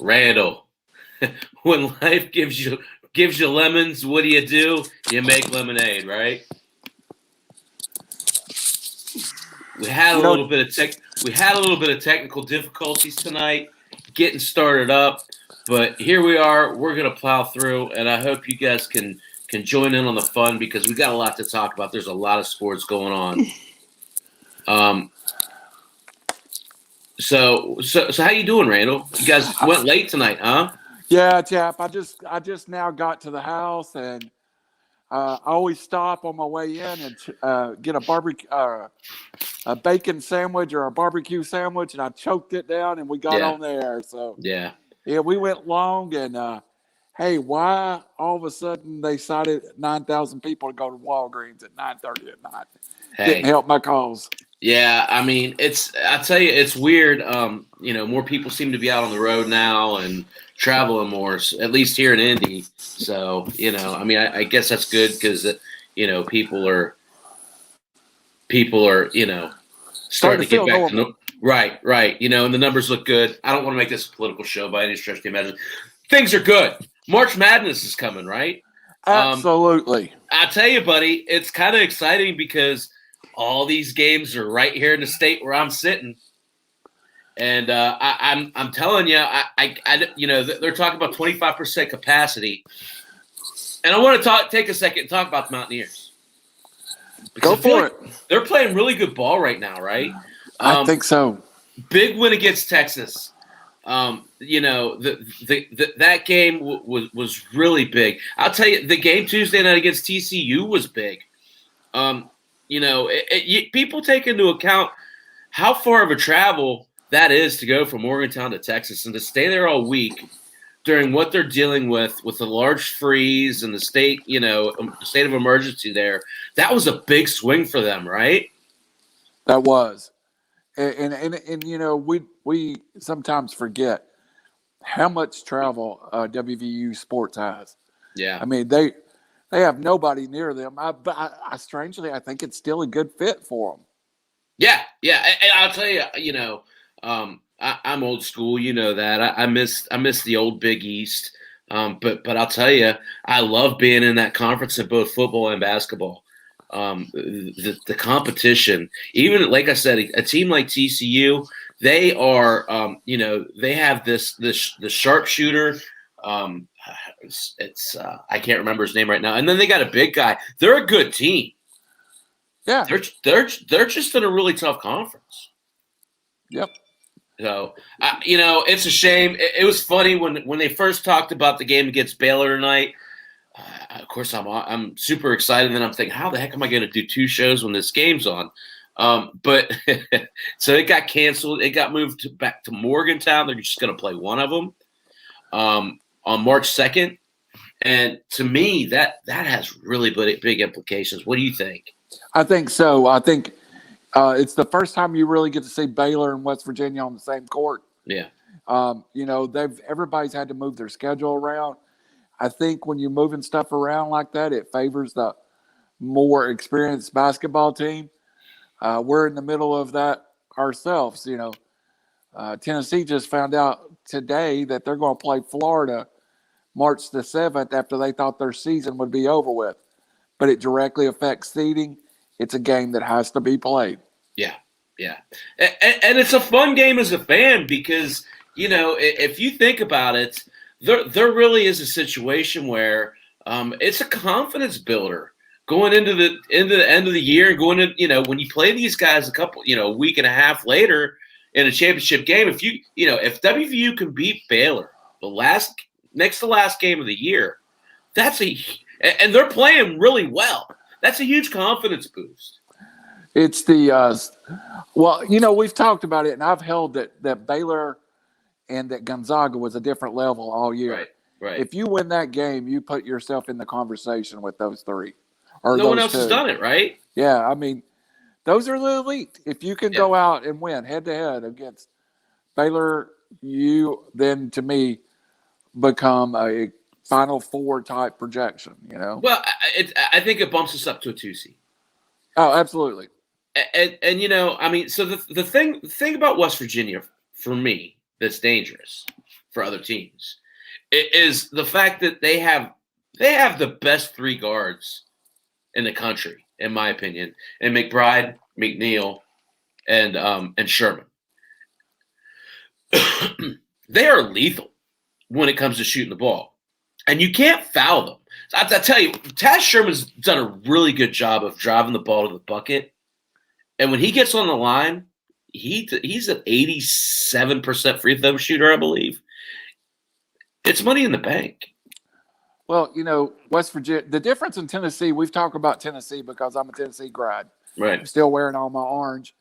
Randall, when life gives you lemons, what do? You make lemonade, right? We had a little bit of technical difficulties tonight getting started up, but here we are. We're gonna plow through, and I hope you guys can join in on the fun because we got a lot to talk about. There's a lot of sports going on. So how you doing, Randall? You guys went late tonight, huh? Yeah, Chap. I just now got to the house, and I always stop on my way in and get a barbecue, a bacon sandwich or a barbecue sandwich, and I choked it down, and we got on the air. So yeah, we went long, and hey, why all of a sudden they cited 9,000 people to go to Walgreens at 9:30 at night? Hey. Didn't help my cause. Yeah, I mean, I tell you, it's weird. More people seem to be out on the road now and traveling more, at least here in Indy. So, I mean, I guess that's good because, people are, starting to get back to right. And the numbers look good. I don't want to make this a political show by any stretch of the imagination. Things are good. March Madness is coming, right? Absolutely. I tell you, buddy, it's kind of exciting because all these games are right here in the state where I'm sitting, and I'm telling you, they're talking about 25% capacity, and I want to take a second and talk about the Mountaineers. Go for it. They're playing really good ball right now, right? I think so. Big win against Texas. That game was really big. I'll tell you, the game Tuesday night against TCU was big. People take into account how far of a travel that is to go from Morgantown to Texas and to stay there all week during what they're dealing with the large freeze and the state of emergency there. That was a big swing for them, right? That was. And we sometimes forget how much travel WVU sports has. Yeah. I mean, they have nobody near them. But I strangely, I think it's still a good fit for them. Yeah. And I'll tell you, I'm old school. You know that. I miss the old Big East. But I'll tell you, I love being in that conference in both football and basketball. The competition, even like I said, a team like TCU, they are, they have the sharpshooter. I can't remember his name right now. And then they got a big guy. They're a good team. Yeah. They're just in a really tough conference. Yep. So, it's a shame. It was funny when they first talked about the game against Baylor tonight. Of course, I'm super excited. And then I'm thinking, how the heck am I going to do two shows when this game's on? But so it got canceled. It got moved back to Morgantown. They're just going to play one of them on March 2nd. And to me, that has really big implications. What do you think? I think so. I think it's the first time you really get to see Baylor and West Virginia on the same court. Yeah. Everybody's had to move their schedule around. I think when you're moving stuff around like that, it favors the more experienced basketball team. We're in the middle of that ourselves. Tennessee just found out today that they're going to play Florida March the 7th after they thought their season would be over with. But it directly affects seeding. It's a game that has to be played. Yeah. And it's a fun game as a fan because, if you think about it, there really is a situation where it's a confidence builder going into the end of the year, going to, when you play these guys a week and a half later in a championship game, if WVU can beat Baylor next to last game of the year, and they're playing really well. That's a huge confidence boost. It's we've talked about it, and I've held that Baylor and that Gonzaga was a different level all year. Right. If you win that game, you put yourself in the conversation with those three. Or no one else has done it, right? Yeah, I mean, those are the elite. If you can go out and win head-to-head against Baylor, you then, to me, become a Final Four type projection, Well, I think it bumps us up to a 2 seed. Oh, absolutely. And I mean, so the thing about West Virginia for me that's dangerous for other teams. It is the fact that they have the best 3 guards in the country, in my opinion, and McBride, McNeil, and Sherman. They are lethal when it comes to shooting the ball, and you can't foul them. I tell you, Taz Sherman's done a really good job of driving the ball to the bucket, and when he gets on the line, he's an 87% free throw shooter, I believe. It's money in the bank. Well, West Virginia, the difference in Tennessee, we've talked about Tennessee because I'm a Tennessee grad. Right. I'm still wearing all my orange.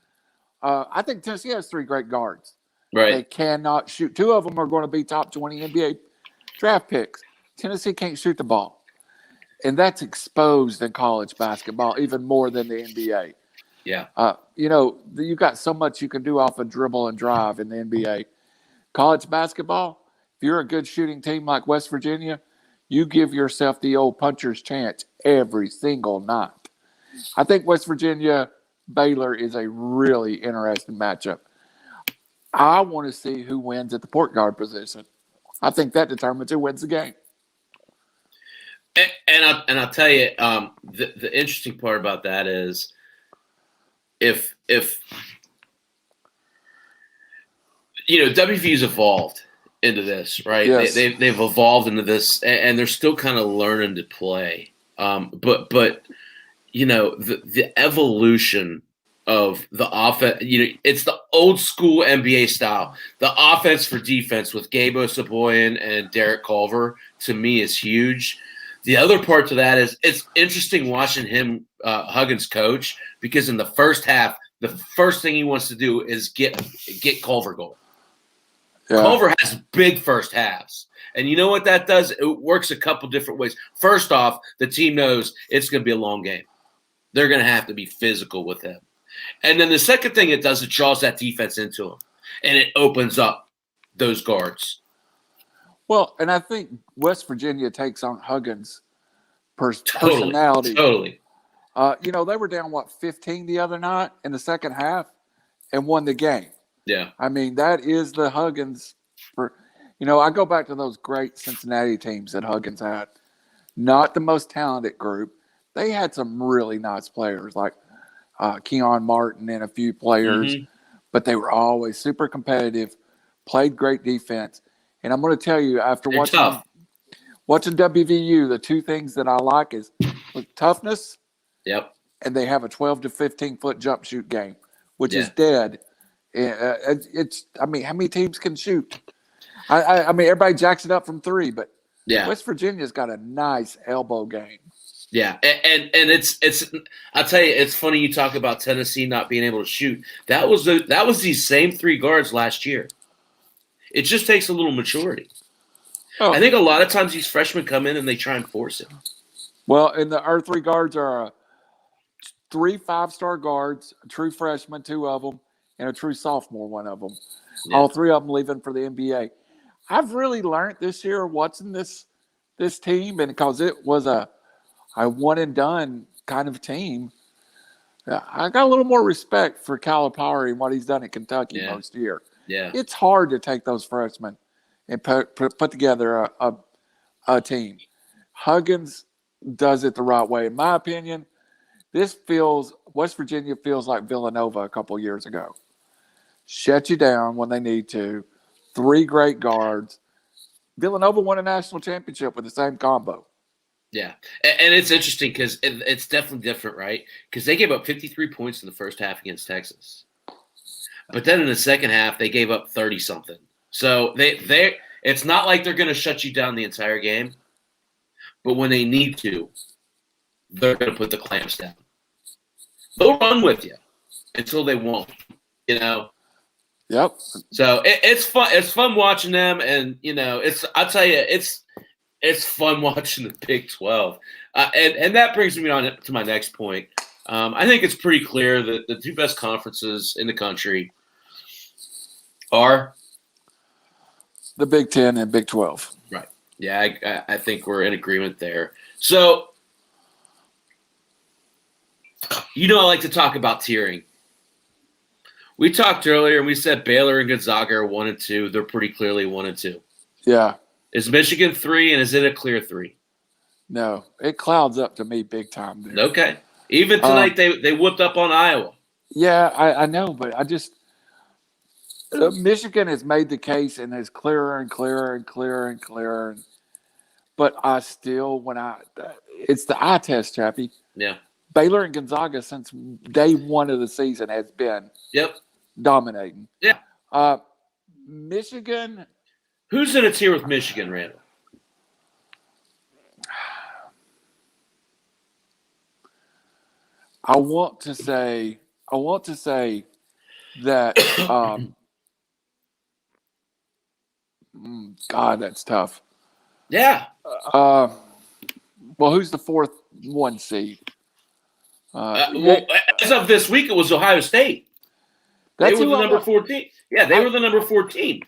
I think Tennessee has 3 great guards. Right. They cannot shoot. 2 of them are going to be top 20 NBA draft picks. Tennessee can't shoot the ball. And that's exposed in college basketball even more than the NBA. Yeah. You've got so much you can do off a dribble and drive in the NBA. College basketball, if you're a good shooting team like West Virginia, you give yourself the old puncher's chance every single night. I think West Virginia Baylor is a really interesting matchup. I want to see who wins at the point guard position. I think that determines who wins the game. And I'll tell you, the interesting part about that is if WVU's evolved into this, right? Yes. They've evolved into this, and they're still kind of learning to play. But the evolution of the offense, it's the old school NBA style. The offense for defense with Gabe Osaboyan and Derek Culver, to me, is huge. The other part to that is it's interesting watching him, Huggins, coach, because in the first half, the first thing he wants to do is get Culver going. Yeah. Culver has big first halves. And you know what that does? It works a couple different ways. First off, the team knows it's going to be a long game. They're going to have to be physical with him. And then the second thing it does, it draws that defense into him. And it opens up those guards. Well, and I think West Virginia takes on Huggins' personality. Totally. They were down, 15 the other night in the second half and won the game. Yeah. I mean, that is the Huggins. I go back to those great Cincinnati teams that Huggins had. Not the most talented group. They had some really nice players like Keon Martin and a few players, but they were always super competitive, played great defense. And I'm going to tell you, after watching WVU, the 2 things that I like is toughness. Yep. And they have a 12 to 15-foot jump shoot game, which is dead. How many teams can shoot? I mean, everybody jacks it up from 3, but West Virginia's got a nice elbow game. Yeah, and it's I'll tell you, it's funny you talk about Tennessee not being able to shoot. That was these same 3 guards last year. It just takes a little maturity. Oh. I think a lot of times these freshmen come in and they try and force it. Well, and our 3 guards are 3 5-star guards, a true freshman, 2 of them, and a true sophomore, 1 of them. Yeah. All 3 of them leaving for the NBA. I've really learned this year watching this team, and because it was a one-and-done kind of team, I got a little more respect for Calipari and what he's done at Kentucky most year. Yeah. It's hard to take those freshmen and put together a team. Huggins does it the right way. In my opinion, West Virginia feels like Villanova a couple years ago. Shut you down when they need to. 3 great guards. Villanova won a national championship with the same combo. Yeah, and it's interesting because it's definitely different, right? Because they gave up 53 points in the first half against Texas. But then in the second half, they gave up 30-something. So it's not like they're going to shut you down the entire game. But when they need to, they're going to put the clamps down. They'll run with you until they won't, Yep. So it's fun. It's fun watching them, and I'll tell you, it's fun watching the Big 12, and that brings me on to my next point. I think it's pretty clear that the 2 best conferences in the country are the Big 10 and Big 12. Right. Yeah, I think we're in agreement there. So, I like to talk about tiering. We talked earlier and we said Baylor and Gonzaga are 1 and 2. They're pretty clearly 1 and 2. Yeah. Is Michigan 3 and is it a clear 3? No, it clouds up to me big time there. Okay. Even tonight they whooped up on Iowa. Yeah, I know, but I just Michigan has made the case and is clearer and clearer and clearer and clearer. But I still, it's the eye test, Chappy. Yeah. Baylor and Gonzaga since day one of the season has been dominating. Yeah. Michigan. Who's in a tier with Michigan, Randall? I want to say that God, that's tough. Yeah. Well, who's the fourth 1 seed? As of this week, it was Ohio State. They were the number 14. Yeah, they were the number 14.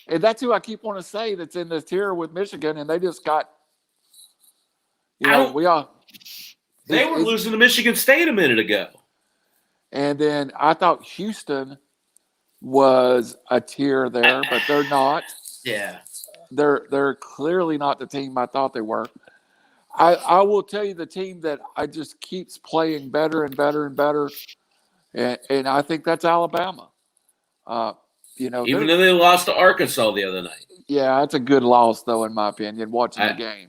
And that's who I keep wanting to say that's in this tier with Michigan, and they just got. They were losing to Michigan State a minute ago. And then I thought Houston was a tier there, but they're not. Yeah. They're clearly not the team I thought they were. I will tell you the team that I just keeps playing better and better and better, and I think that's Alabama. Even though they lost to Arkansas the other night. Yeah, that's a good loss, though, in my opinion, watching the game.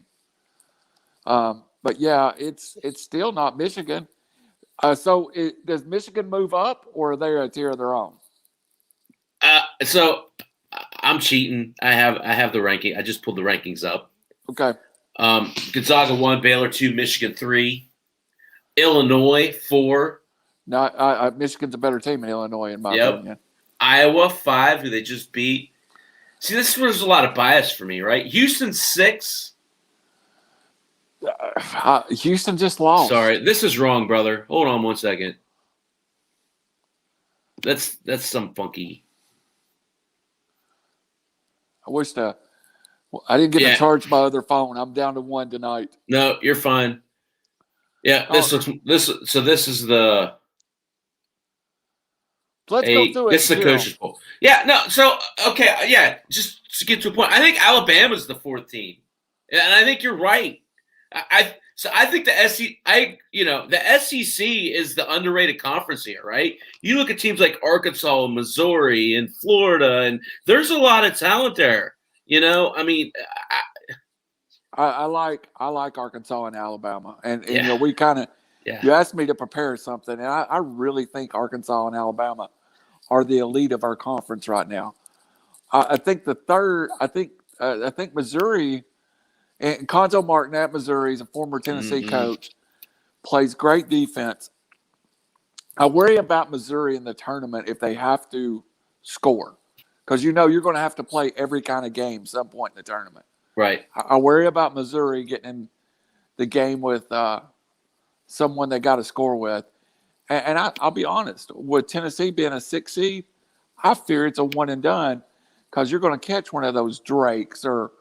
But, yeah, it's still not Michigan. So does Michigan move up, or are they a tier of their own? So I'm cheating. I have the ranking. I just pulled the rankings up. Okay. Gonzaga 1, Baylor 2, Michigan 3, Illinois 4. No, Michigan's a better team than Illinois, in my opinion. Iowa 5, who they just beat. See, this was a lot of bias for me, right? Houston 6. Houston just lost. Sorry, this is wrong, brother. Hold on 1 second. That's some funky. I wish I didn't get to charge my other phone. I'm down to 1 tonight. No, you're fine. Yeah, this is the. Let's go through it. This is the coaches poll. Yeah, no. So okay, yeah. Just to get to a point, I think Alabama's the 4th team, and I think you're right. I think the SEC is the underrated conference here, right? You look at teams like Arkansas and Missouri and Florida, and there's a lot of talent there. I mean, I like Arkansas and Alabama, and we kind of you asked me to prepare something, and I really think Arkansas and Alabama are the elite of our conference right now. I think the third, I think Missouri. And Conzo Martin at Missouri is a former Tennessee coach, plays great defense. I worry about Missouri in the tournament if they have to score, because you're going to have to play every kind of game some point in the tournament. Right. I worry about Missouri getting in the game with someone they got to score with. And I'll be honest, with Tennessee being a 6 seed, I fear it's a one and done, because you're going to catch one of those Drakes or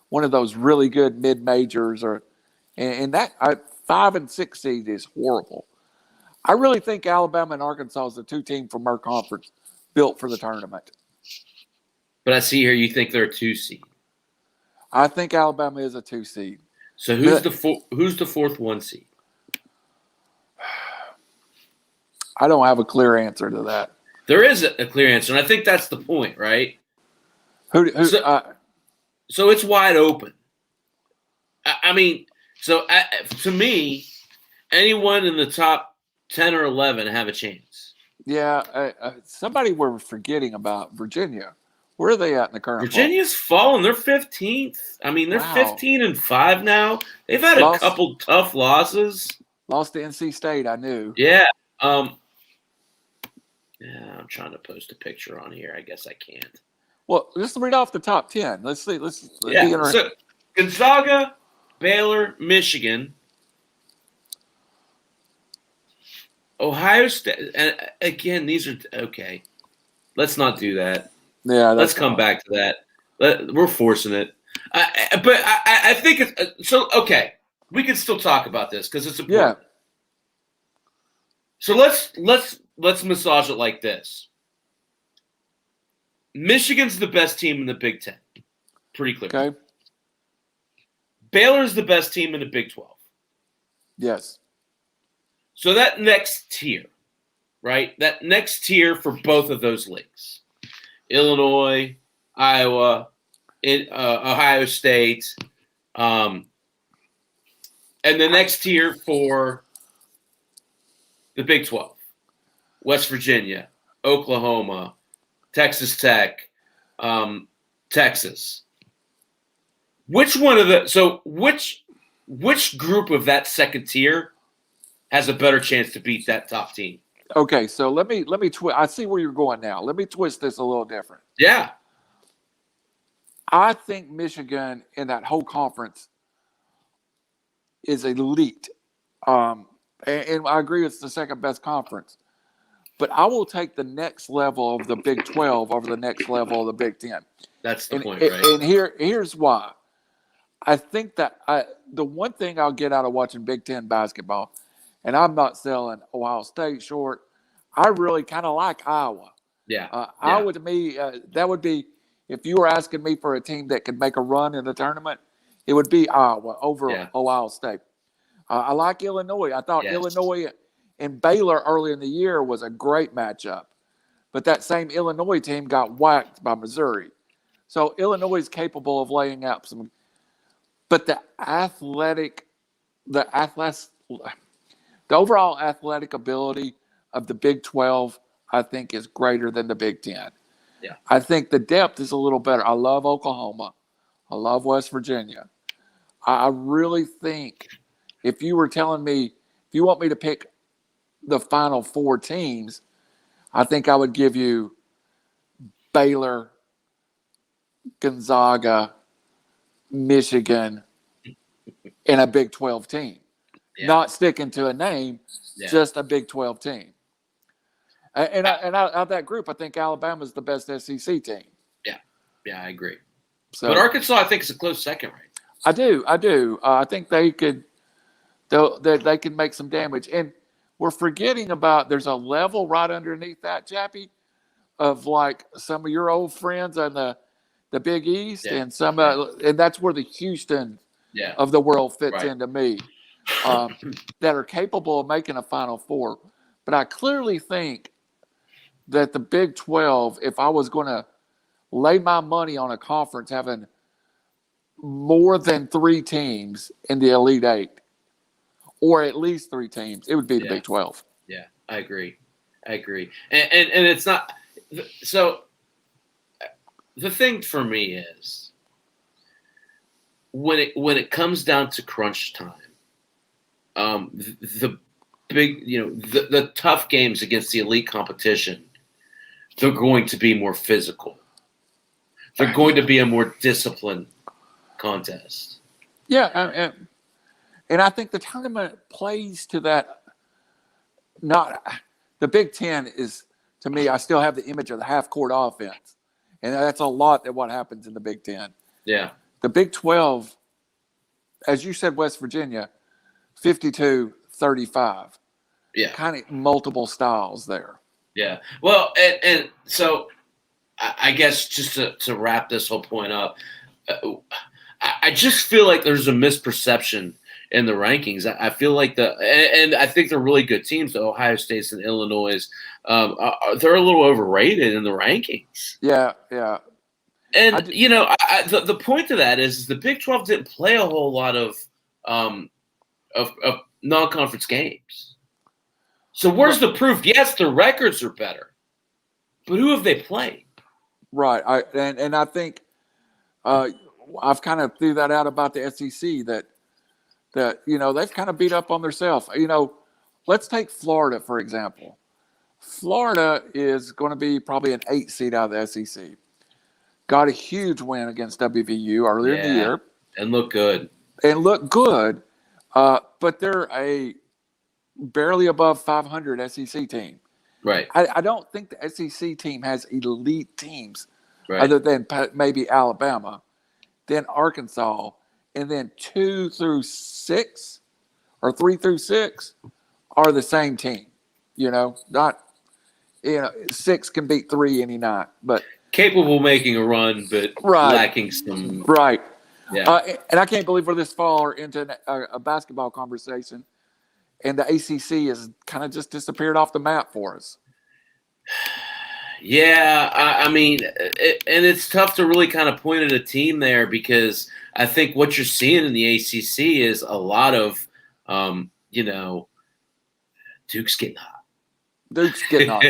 one of those really good mid-majors, and that 5 and 6 seed is horrible. I really think Alabama and Arkansas is the 2 teams from our conference built for the tournament. But I see here you think they're a 2 seed. I think Alabama is a 2 seed. So who's the 4th 1 seed? I don't have a clear answer to that. There is a clear answer, and I think that's the point, right? So it's wide open. I mean, to me, anyone in the top 10 or 11 have a chance. Yeah, somebody we're forgetting about, Virginia. Where are they at in the current? Virginia's fallen. They're 15th. I mean, they're 15-5 now. They've had a couple tough losses. Lost to NC State, I knew. Yeah. I'm trying to post a picture on here. I guess I can't. Well, just read off the top 10. Let's see. So Gonzaga, Baylor, Michigan, Ohio State. And again, these are okay. Let's not do that. Yeah, let's come back to that. We're forcing it. But I think it's so. Okay, we can still talk about this because it's important. Yeah. So let's massage it like this. Michigan's the best team in the Big Ten. Pretty clear. Okay. Baylor's the best team in the Big 12. Yes. So that next tier, right? That next tier for both of those leagues, Illinois, Iowa, Ohio State, and the next tier for the Big 12, West Virginia, Oklahoma, Texas Tech, Texas. Which group of that second tier has a better chance to beat that top team? Okay, so let me twist. I see where you're going now. Let me twist this a little different. Yeah. I think Michigan in that whole conference is elite. And I agree it's the second best conference. But I will take the next level of the Big 12 over the next level of the Big 10. That's the point, right? And here's why. I think that the one thing I'll get out of watching Big 10 basketball, and I'm not selling Ohio State short, I really kind of like Iowa. Yeah. Iowa, to me, that would be, if you were asking me for a team that could make a run in the tournament, it would be Iowa over Ohio State. I like Illinois. I thought Illinois and Baylor early in the year was a great matchup. But that same Illinois team got whacked by Missouri. So Illinois is capable of laying out some. But the overall athletic ability of the Big 12, I think, is greater than the Big 10. Yeah. I think the depth is a little better. I love Oklahoma. I love West Virginia. I really think if you were telling me, if you want me to pick the final four teams, I think I would give you Baylor, Gonzaga, Michigan, and a Big 12 team. Yeah. Not sticking to a name, just a Big 12 team. And out of that group, I think Alabama's the best SEC team. Yeah, I agree. So, but Arkansas, I think, is a close second, right? I do. I think they could make some damage. And we're forgetting about there's a level right underneath that, Chappy, of like some of your old friends on the Big East and some and that's where the Houston of the world fits into me, that are capable of making a Final Four. But I clearly think that the Big 12, if I was going to lay my money on a conference having more than three teams in the Elite Eight, or at least three teams, it would be the Big 12. Yeah, I agree. And it's not – so the thing for me is when it comes down to crunch time, the big – the tough games against the elite competition, they're going to be more physical. They're going to be a more disciplined contest. Yeah, and I think the tournament plays to that. Not the Big Ten is, to me, I still have the image of the half-court offense, and that's a lot of what happens in the Big Ten. Yeah. The Big 12, as you said, West Virginia, 52-35. Yeah. Kind of multiple styles there. Yeah. Well, and so I guess just to wrap this whole point up, I just feel like there's a misperception in the rankings. I feel like and I think they're really good teams, the Ohio States and Illinois. They're a little overrated in the rankings. Yeah. And, the point to that is the Big 12 didn't play a whole lot of non-conference games. So where's the proof? Yes, the records are better, but who have they played? Right. I think I've kind of threw that out about the SEC that they've kind of beat up on themselves. Let's take Florida, for example. Florida is going to be probably an 8 seed out of the SEC. Got a huge win against WVU earlier in the year. And look good. But they're a barely above 500 SEC team. Right. I don't think the SEC team has elite teams other than maybe Alabama, then Arkansas, and then 2 through 6 or 3 through 6 are the same team. 6 can beat 3 any night. But capable of making a run, but lacking some. Right. Yeah. And I can't believe we're this far into a basketball conversation, and the ACC has kind of just disappeared off the map for us. Yeah, I mean, and it's tough to really kind of point at a team there because I think what you're seeing in the ACC is a lot of, Duke's getting hot. Duke's getting hot.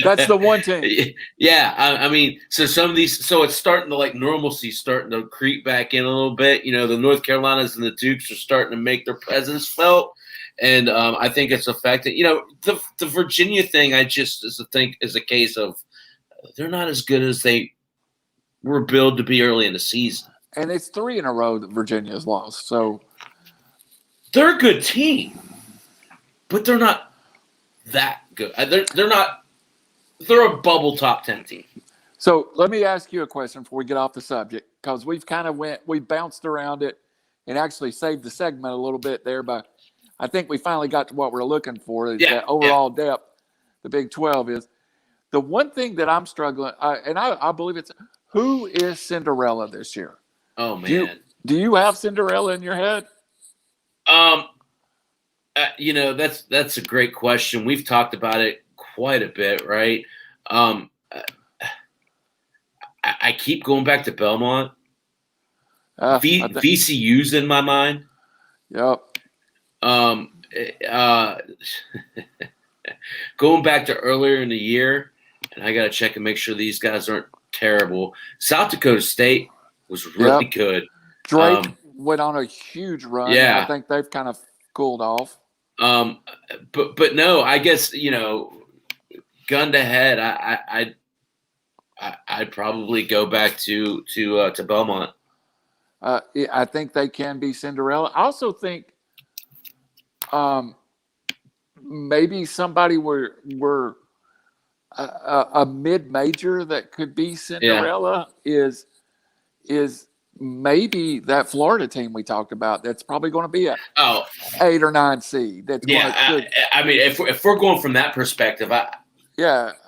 That's the one team. Yeah, I mean, so some of these, so it's starting to like normalcy starting to creep back in a little bit. The North Carolinas and the Dukes are starting to make their presence felt. And I think it's affected. The Virginia thing, I just think is a case of they're not as good as they were billed to be early in the season. And it's 3 in a row that Virginia's lost. So they're a good team, but they're not that good. They're not. They're a bubble top 10 team. So let me ask you a question before we get off the subject, because we bounced around it and actually saved the segment a little bit there, but I think we finally got to what we're looking for. That overall depth, the Big 12 is. The one thing that I'm struggling, and I believe it's, who is Cinderella this year? Oh, man. Do you have Cinderella in your head? That's a great question. We've talked about it quite a bit, right? I keep going back to Belmont. VCU's in my mind. Yep. Going back to earlier in the year, and I got to check and make sure these guys aren't terrible. South Dakota State was really good. Drake went on a huge run. Yeah. I think they've kind of cooled off. But no, I guess, gun to head, I'd probably go back to Belmont. I think they can be Cinderella. I also think maybe somebody were a mid-major that could be Cinderella is maybe that Florida team we talked about. That's probably going to be a 8 or 9 seed. That's I mean, if we're going from that perspective,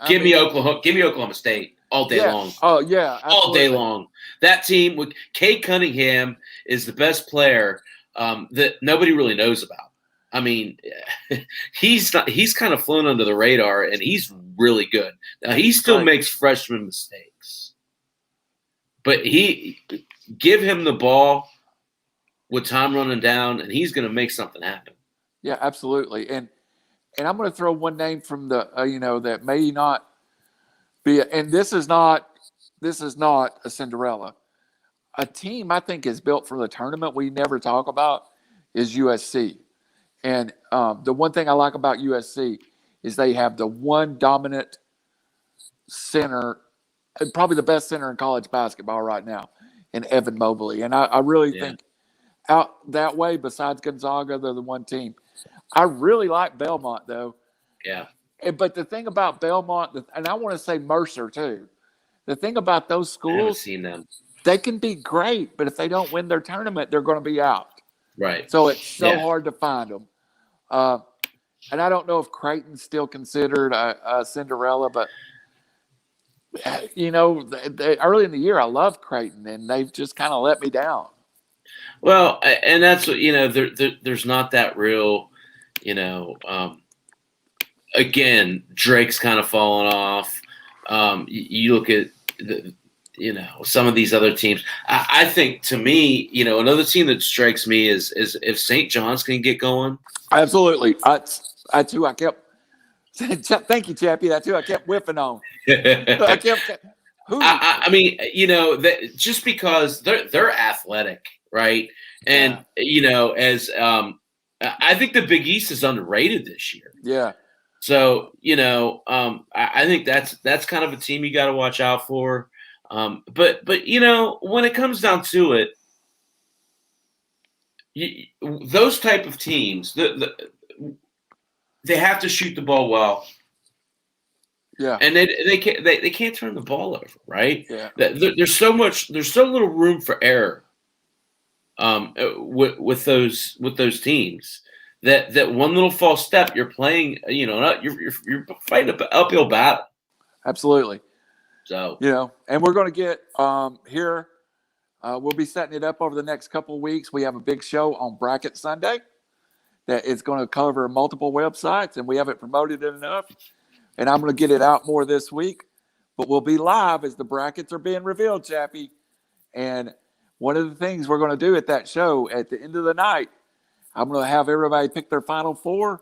give me Oklahoma State all day long. Oh yeah, absolutely. All day long. That team with Cade Cunningham is the best player that nobody really knows about. I mean, he's kind of flown under the radar, and he's really good. Now, he still makes freshman mistakes, but give him the ball with time running down, and he's going to make something happen. Yeah, absolutely. And I'm going to throw one name from the that may not be, and this is not a Cinderella. A team I think is built for the tournament we never talk about is USC. And the one thing I like about USC is they have the one dominant center, probably the best center in college basketball right now, in Evan Mobley. And I really think out that way, besides Gonzaga, they're the one team. I really like Belmont, though. Yeah. But the thing about Belmont, and I want to say Mercer, too, the thing about those schools, I haven't seen them. They can be great, but if they don't win their tournament, they're going to be out. Right. So it's so hard to find them. And I don't know if Creighton's still considered a Cinderella, but early in the year I loved Creighton, and they've just kind of let me down. Well, and that's what there's not that real, again, Drake's kind of fallen off. You look at some of these other teams. I think, to me, another team that strikes me is if St. John's can get going. Absolutely. That's who I kept. Thank you, Chappy. That's who I kept whiffing on. I mean, just because they're athletic, right? And as I think the Big East is underrated this year. Yeah. So I think that's kind of a team you got to watch out for. But when it comes down to it, those type of teams, they have to shoot the ball well. Yeah, and they can't turn the ball over, right? Yeah, there's so little room for error. With those teams, that one little false step, you're playing. You're fighting an uphill battle. Absolutely. So and we're going to get here. We'll be setting it up over the next couple of weeks. We have a big show on Bracket Sunday that is going to cover multiple websites, and we haven't promoted it enough. And I'm going to get it out more this week. But we'll be live as the brackets are being revealed, Chappie. And one of the things we're going to do at that show at the end of the night, I'm going to have everybody pick their final four,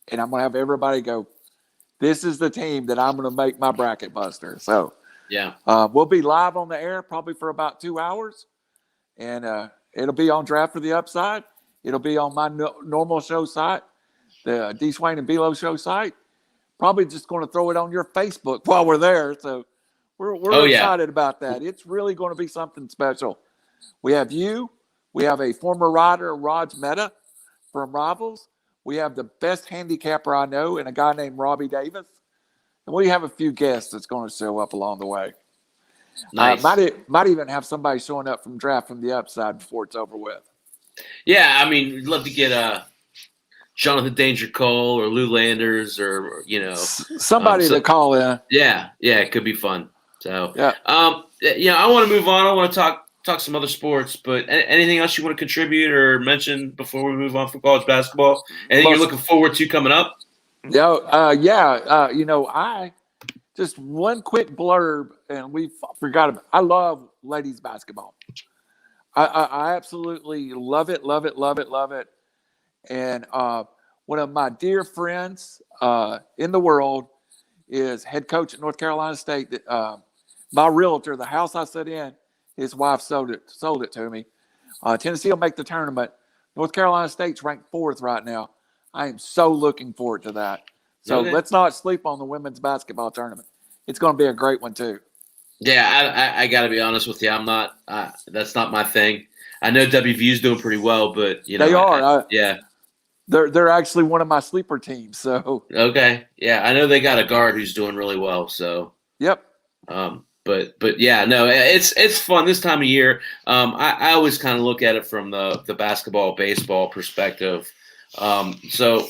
and I'm going to have everybody go, this is the team that I'm going to make my bracket buster. So yeah, we'll be live on the air probably for about 2 hours, and it'll be on Draft for the Upside. It'll be on my normal show site, the D. Swain and Below show site. Probably just going to throw it on your Facebook while we're there. So we're excited about that. It's really going to be something special. We have you. We have a former rider, Raj Mehta from Rivals. We have the best handicapper I know, and a guy named Robbie Davis. And we have a few guests that's going to show up along the way. nice. Might even have somebody showing up from Draft from the Upside before it's over with. Yeah, I mean, we'd love to get Jonathan Danger Cole or Lou Landers or somebody to call in. Yeah, it could be fun. So yeah, I want to move on. I want to talk some other sports, but anything else you want to contribute or mention before we move on from college basketball? Anything you're looking forward to coming up? I just one quick blurb, and we forgot about. I love ladies basketball. I absolutely love it. And one of my dear friends in the world is head coach at North Carolina State. My realtor, the house I sit in, his wife sold it to me. Tennessee will make the tournament. North Carolina State's ranked 4th right now. I am so looking forward to that. So let's not sleep on the women's basketball tournament. It's going to be a great one too. Yeah, I got to be honest with you. I'm not. That's not my thing. I know WVU's doing pretty well, but they are. Yeah, they're actually one of my sleeper teams. So okay, yeah, I know they got a guard who's doing really well. So yep. But yeah, no, it's fun this time of year. I always kind of look at it from the basketball baseball perspective. So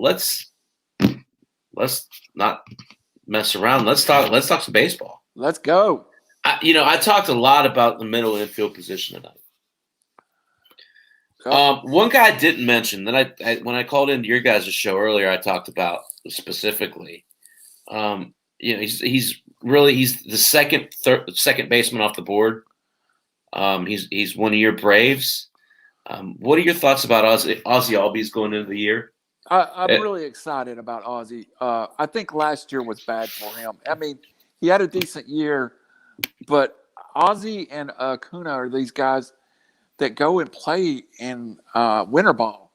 let's not mess around. Let's talk some baseball. Let's go. I talked a lot about the middle infield position tonight. One guy I didn't mention that I when I called into your guys' show earlier, I talked about specifically. He's the second baseman off the board. He's one of your Braves. What are your thoughts about Ozzy Albies going into the year? I'm really excited about Ozzy. I think last year was bad for him. I mean, he had a decent year, but Ozzy and Acuna are these guys that go and play in winter ball,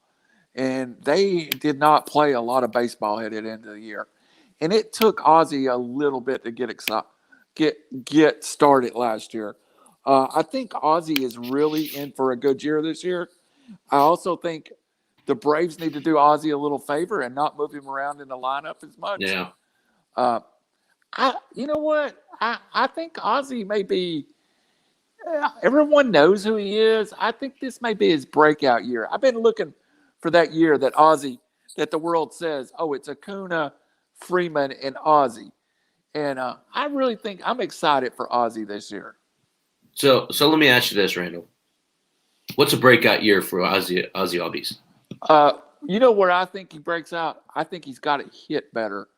and they did not play a lot of baseball headed into the year. And it took Ozzy a little bit to get started last year. I think Ozzy is really in for a good year this year. I also think the Braves need to do Ozzy a little favor and not move him around in the lineup as much. Yeah. You know what? I think Ozzy may be. Everyone knows who he is. I think this may be his breakout year. I've been looking for that year that the world says, oh, it's Acuna, Freeman, and Ozzy. And I really think I'm excited for Ozzy this year. So let me ask you this, Randall. What's a breakout year for Ozzy Albies? You know where I think he breaks out? I think he's got to hit better.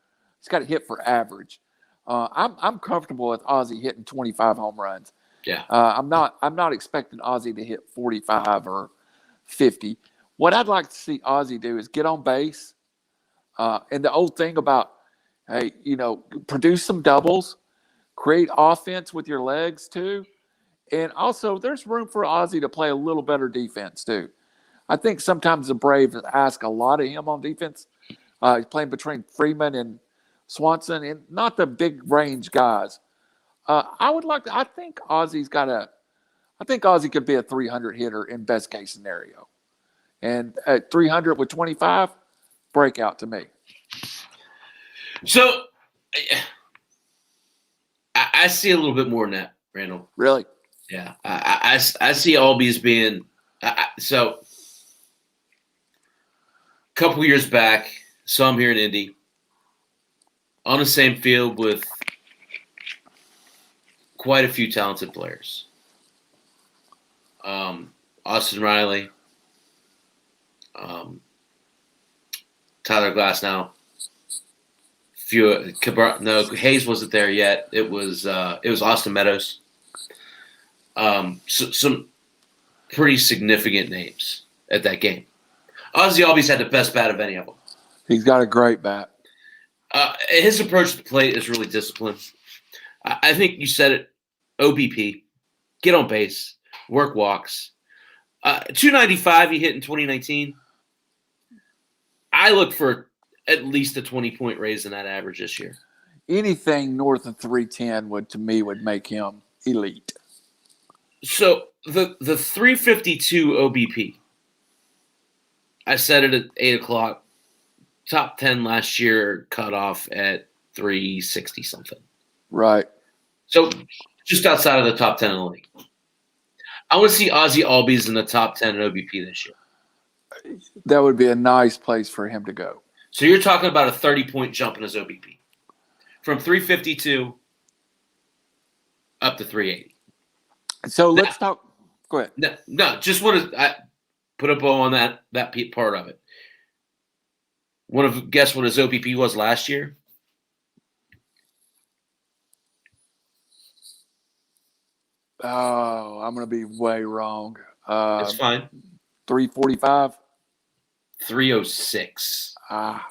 He's got to hit for average. I'm comfortable with Ozzy hitting 25 home runs. Yeah. I'm not expecting Ozzy to hit 45 or 50. What I'd like to see Ozzy do is get on base. And the old thing about, hey, produce some doubles, create offense with your legs too. And also there's room for Ozzy to play a little better defense too. I think sometimes the Braves ask a lot of him on defense. He's playing between Freeman and Swanson and not the big range guys. I think Ozzy could be a 300 hitter in best case scenario. And at 300 with 25, breakout to me. So I see a little bit more than that, Randall. Really? Yeah. I see Albies being so a couple years back, saw him here in Indy on the same field with quite a few talented players. Austin Riley, Tyler Glasnow. Hayes wasn't there yet. It was Austin Meadows. Some pretty significant names at that game. Ozzy always had the best bat of any of them. He's got a great bat. His approach to the plate is really disciplined. I think you said it. OBP, get on base, work walks. 295 he hit in 2019. I look for at least a 20-point raise in that average this year. Anything north of 310 would make him elite. So the 352 OBP, I said it at 8 o'clock. Top 10 last year, cut off at 360 something. Right. So just outside of the top 10 in the league. I want to see Ozzy Albies in the top 10 in OBP this year. That would be a nice place for him to go. So you're talking about a 30-point jump in his OBP. From 352 up to 380. So let's talk. Go ahead. No, just want to put a bow on that part of it. Want to guess what his OBP was last year? Oh, I'm going to be way wrong. It's fine. 345? 306. I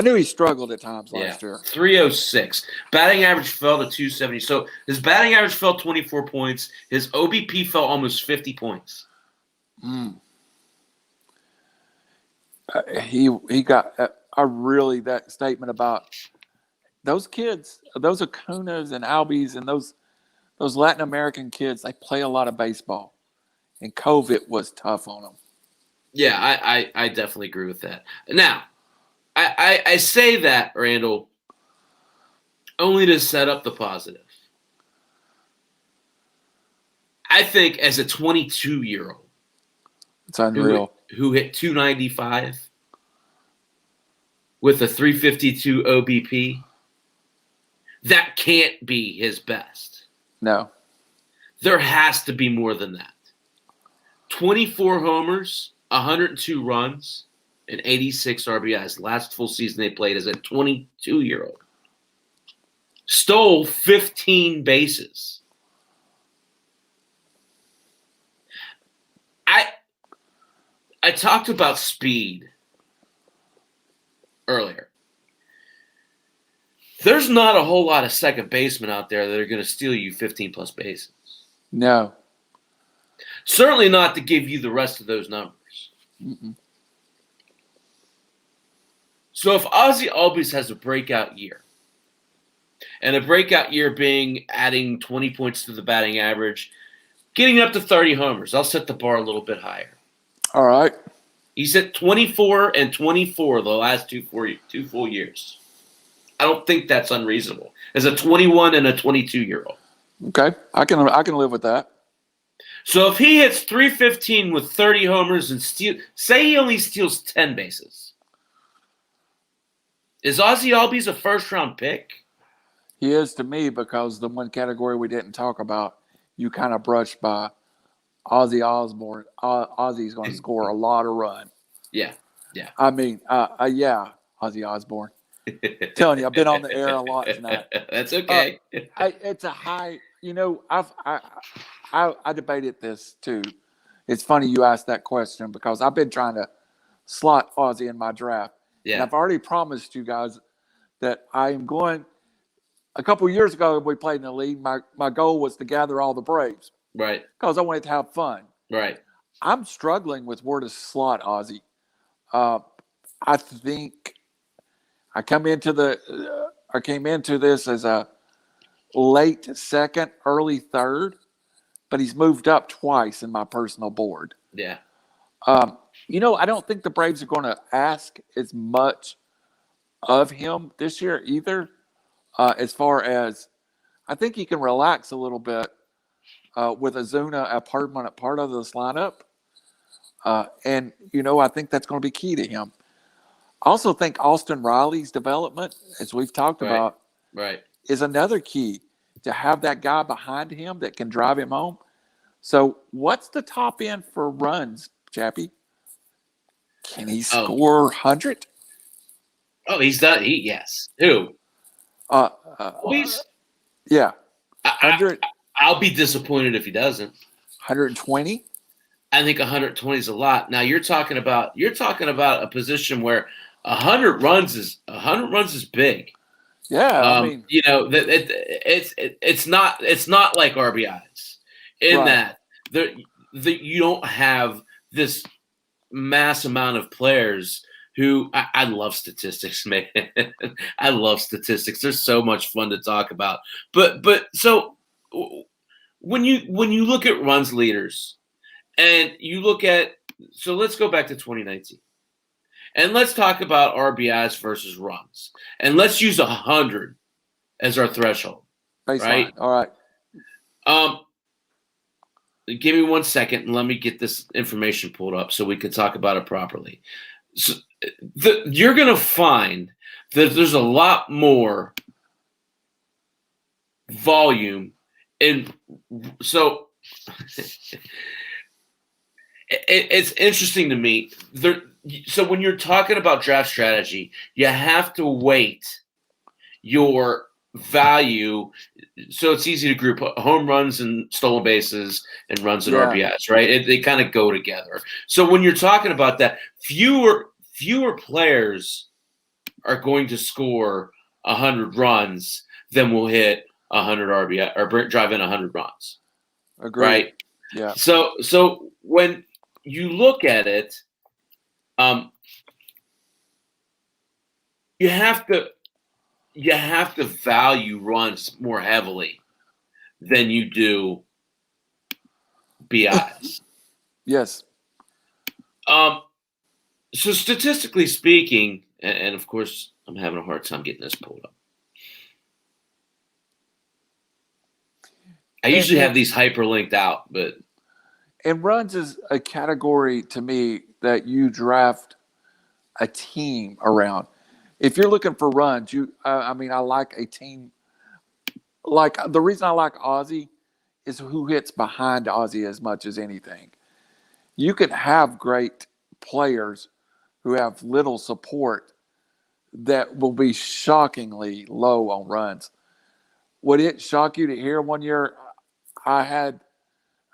knew he struggled at times last year. 306. Batting average fell to 270. So his batting average fell 24 points. His OBP fell almost 50 points. He got that statement about those kids, those Acunas and Albies and those Latin American kids, they play a lot of baseball. And COVID was tough on them. Yeah, I definitely agree with that. Now, I say that, Randall, only to set up the positive. I think as a 22-year-old, it's unreal, who hit 295 with a 352 OBP, that can't be his best. No. There has to be more than that. 24 homers, 102 runs, and 86 RBIs. Last full season they played as a 22-year-old. Stole 15 bases. I talked about speed earlier. There's not a whole lot of second basemen out there that are going to steal you 15-plus bases. No. Certainly not to give you the rest of those numbers. Mm-mm. So if Ozzy Albies has a breakout year, and a breakout year being adding 20 points to the batting average, getting up to 30 homers, I'll set the bar a little bit higher. All right. He's at 24 and 24 the last two full years. I don't think that's unreasonable. As a 21 and a 22-year-old. Okay, I can live with that. So if he hits 315 with 30 homers and say he only steals 10 bases, is Ozzy Albies a first-round pick? He is to me because the one category we didn't talk about, you kind of brushed by Ozzy Osbourne. Ozzy's going to score a lot of run. Yeah. I mean, Ozzy Osbourne. Telling you, I've been on the air a lot tonight. That's okay. It's a high. You know, I debated this too. It's funny you asked that question because I've been trying to slot Ozzy in my draft. Yeah. And I've already promised you guys that I am going. A couple of years ago, we played in the league. My goal was to gather all the Braves. Right. Because I wanted to have fun. Right. I'm struggling with where to slot Ozzy. I think I came into this as a late second, early third, but he's moved up twice in my personal board. Yeah. I don't think the Braves are going to ask as much of him this year either. As far as I think he can relax a little bit with Ozuna a permanent part of this lineup. And I think that's going to be key to him. I also think Austin Riley's development, as we've talked about, right, is another key. to have that guy behind him that can drive him home. So what's the top end for runs, Chappie? Can he score 100? Oh, he's done. Yes. Who? Rbis? Yeah. 100. I'll be disappointed if he doesn't. 120? I think 120 is a lot. Now you're talking about a position where 100 runs is big. Yeah, I mean, it's not like RBIs in that you don't have this mass amount of players who I love statistics, man. I love statistics. They're so much fun to talk about. But so when you look at runs leaders and you look at, so let's go back to 2019 and let's talk about RBIs versus runs, and let's use 100 as our threshold. Baseline. Right? All right. Give me 1 second and let me get this information pulled up so we can talk about it properly. So you're going to find that there's a lot more volume in. So it's interesting to me. So when you're talking about draft strategy, you have to weight your value. So it's easy to group home runs and stolen bases and runs and RBIs, right? They kind of go together. So when you're talking about that, fewer players are going to score 100 runs than will hit 100 RBI or drive in 100 runs. Agreed. Right? Yeah. So when you look at it, you have to value runs more heavily than you do BIs. Yes. So statistically speaking, and of course I'm having a hard time getting this pulled up. I usually have these hyperlinked out, but and runs is a category to me that you draft a team around. If you're looking for runs, I like a team. Like the reason I like Ozzy is who hits behind Ozzy as much as anything. You could have great players who have little support that will be shockingly low on runs. Would it shock you to hear one year I had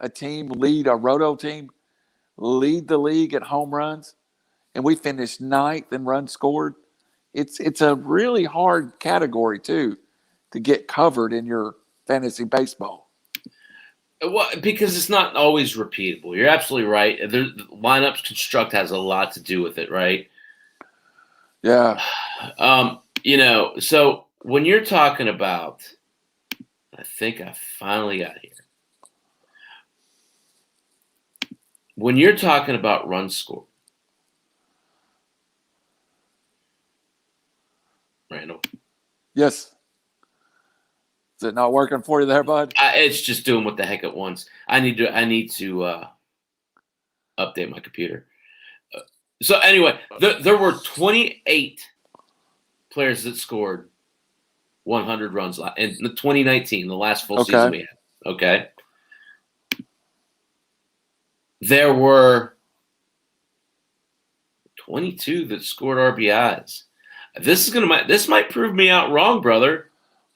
a team lead, a roto team, lead the league at home runs, and we finished 9th in runs scored? It's a really hard category, too, to get covered in your fantasy baseball. Well, because it's not always repeatable. You're absolutely right. The lineups construct has a lot to do with it, right? Yeah. So when you're talking about, I think I finally got here. When you're talking about runs scored, Randall. Yes. Is it not working for you there, bud? It's just doing what the heck it wants. I need to update my computer. So anyway, there were 28 players that scored 100 runs in 2019, the last full season we had. Okay. There were 22 that scored RBIs. This might prove me out wrong, brother.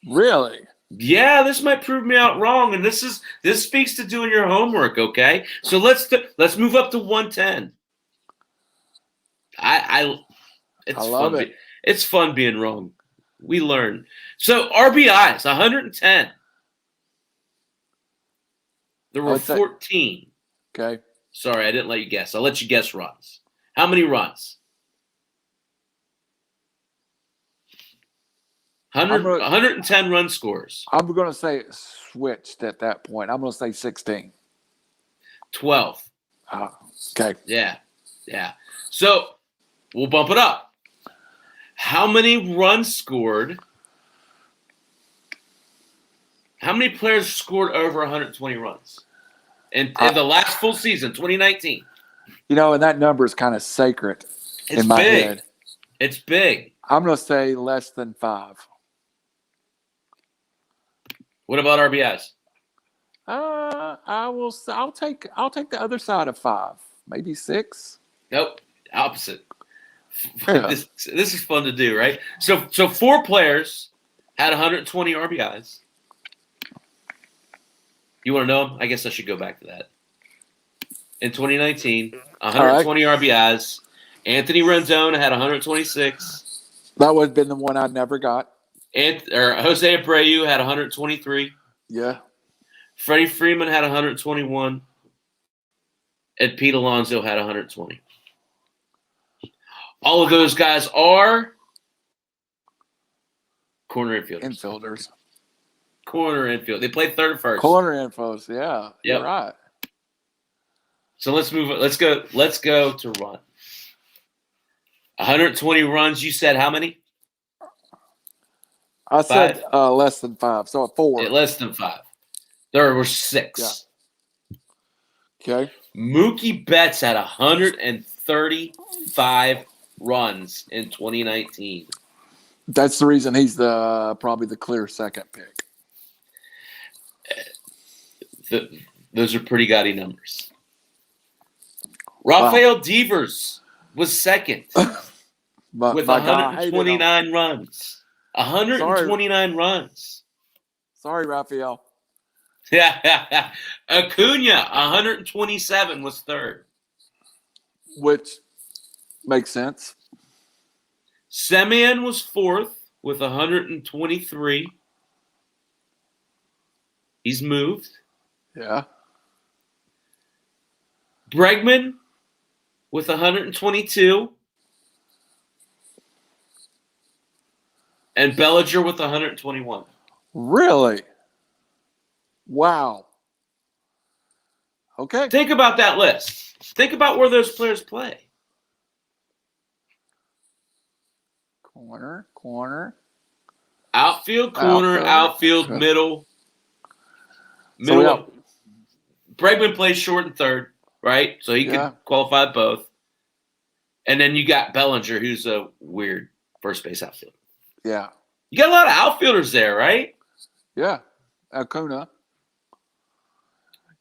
Really? Yeah, this might prove me out wrong, and this speaks to doing your homework. Okay, so let's move up to 110. I love it. It's fun being wrong. We learn. So RBIs 110. There were 14. Okay. Sorry, I didn't let you guess. I'll let you guess runs. How many runs? 110 run scores. I'm going to say it switched at that point. I'm going to say 16. 12. Okay. Yeah. So we'll bump it up. How many runs scored? How many players scored over 120 runs in the last full season, 2019? And that number is kind of sacred in my head. It's big. I'm going to say less than 5. What about RBIs? I'll take the other side of 5, maybe 6. Nope, opposite. Yeah. This is fun to do, right? So 4 players had 120 RBIs. You want to know them? I guess I should go back to that. In 2019, 120 RBIs. Anthony Rendon had 126. That would have been the one I never got. Jose Abreu had 123. Yeah. Freddie Freeman had 121. And Pete Alonso had 120. All of those guys are corner infielders. Corner infield. They played third and first. Corner infos, yeah. Yep. You're right. So let's move. Let's go to run. 120 runs. You said how many? I said less than 5. So 4. Yeah, less than 5. There were 6. Yeah. Okay. Mookie Betts had 135 runs in 2019. That's the reason he's probably the clear second pick. Those are pretty gaudy numbers. Rafael Devers was second with 129 runs. 129 runs. Sorry, Rafael. Yeah. Acuna, 127 was third. Which makes sense. Semien was fourth with 123. He's moved. Yeah. Bregman with 122. And Bellinger with 121. Really? Wow. Okay. Think about that list. Think about where those players play. Corner. Outfield, corner, outfield, middle. So Bregman plays short and third, right? So he could qualify both. And then you got Bellinger, who's a weird first base outfielder. Yeah. You got a lot of outfielders there, right? Yeah. Acuna.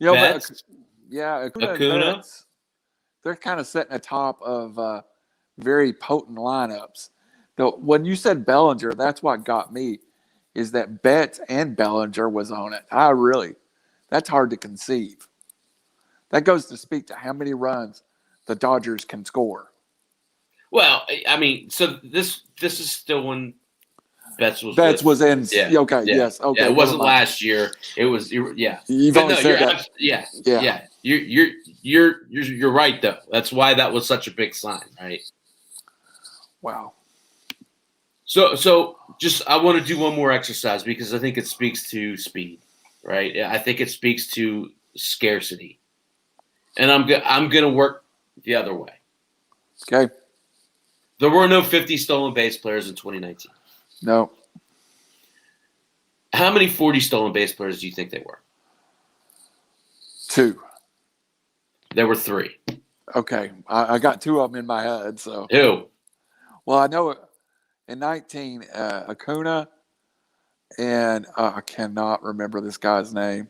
Betts. Acuna. They're kind of sitting atop of very potent lineups. Though when you said Bellinger, that's what got me, is that Betts and Bellinger was on it. That's hard to conceive. That goes to speak to how many runs the Dodgers can score. Well, I mean, so this is still when Betts was in. Yeah, okay. Yeah, yes. Okay. Yeah, it wasn't last year. It was. Yeah. You've but only said that. Yeah. You're right though. That's why that was such a big sign, right? Wow. So just I want to do one more exercise because I think it speaks to speed, right? I think it speaks to scarcity, and I'm gonna work the other way. Okay. There were no 50 stolen base players in 2019. No. How many 40 stolen base players do you think they were? 2. There were 3. Okay. I got 2 of them in my head. So. Who? Well, I know in 19, Acuna and I cannot remember this guy's name.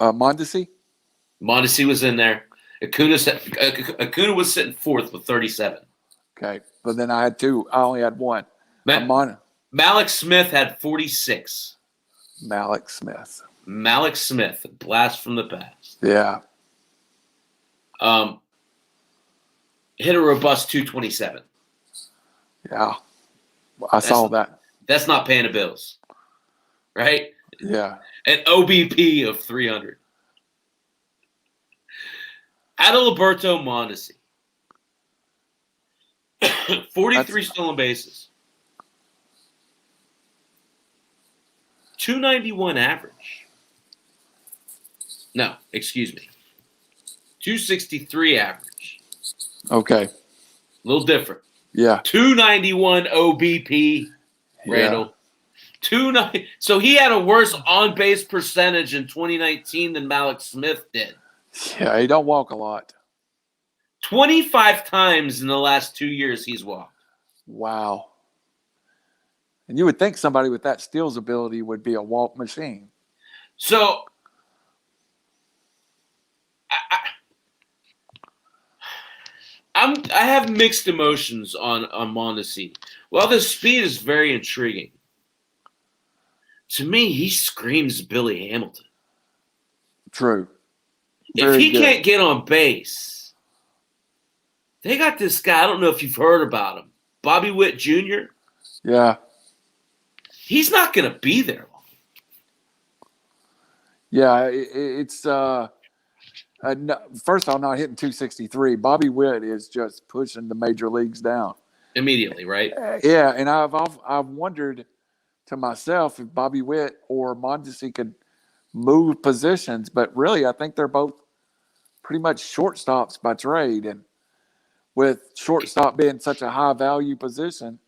Mondesi? Mondesi was in there. Acuna was sitting 4th with 37. Okay. But then I had 2. I only had 1. Malik Smith had 46. Malik Smith, blast from the past. Yeah. Hit a robust 227. Yeah. I saw that. That's not paying the bills. Right? Yeah. An OBP of 300. Adalberto Mondesi. 43 stolen bases. 291 average. No, excuse me. 263 average. Okay. A little different. Yeah. 291 OBP, Randall. Yeah. So he had a worse on-base percentage in 2019 than Malik Smith did. Yeah, he don't walk a lot. 25 times in the last 2 years he's walked. Wow. And you would think somebody with that steals ability would be a walk machine. So I have mixed emotions on Mondesi. While the speed is very intriguing, to me, he screams Billy Hamilton. True. If he can't get on base, they got this guy. I don't know if you've heard about him, Bobby Witt Jr. Yeah. He's not going to be there long. Yeah, it's first of all, not hitting 263. Bobby Witt is just pushing the major leagues down Immediately, right? Yeah, and I've wondered to myself if Bobby Witt or Mondesi could move positions, but really I think they're both pretty much shortstops by trade, and with shortstop being such a high value position,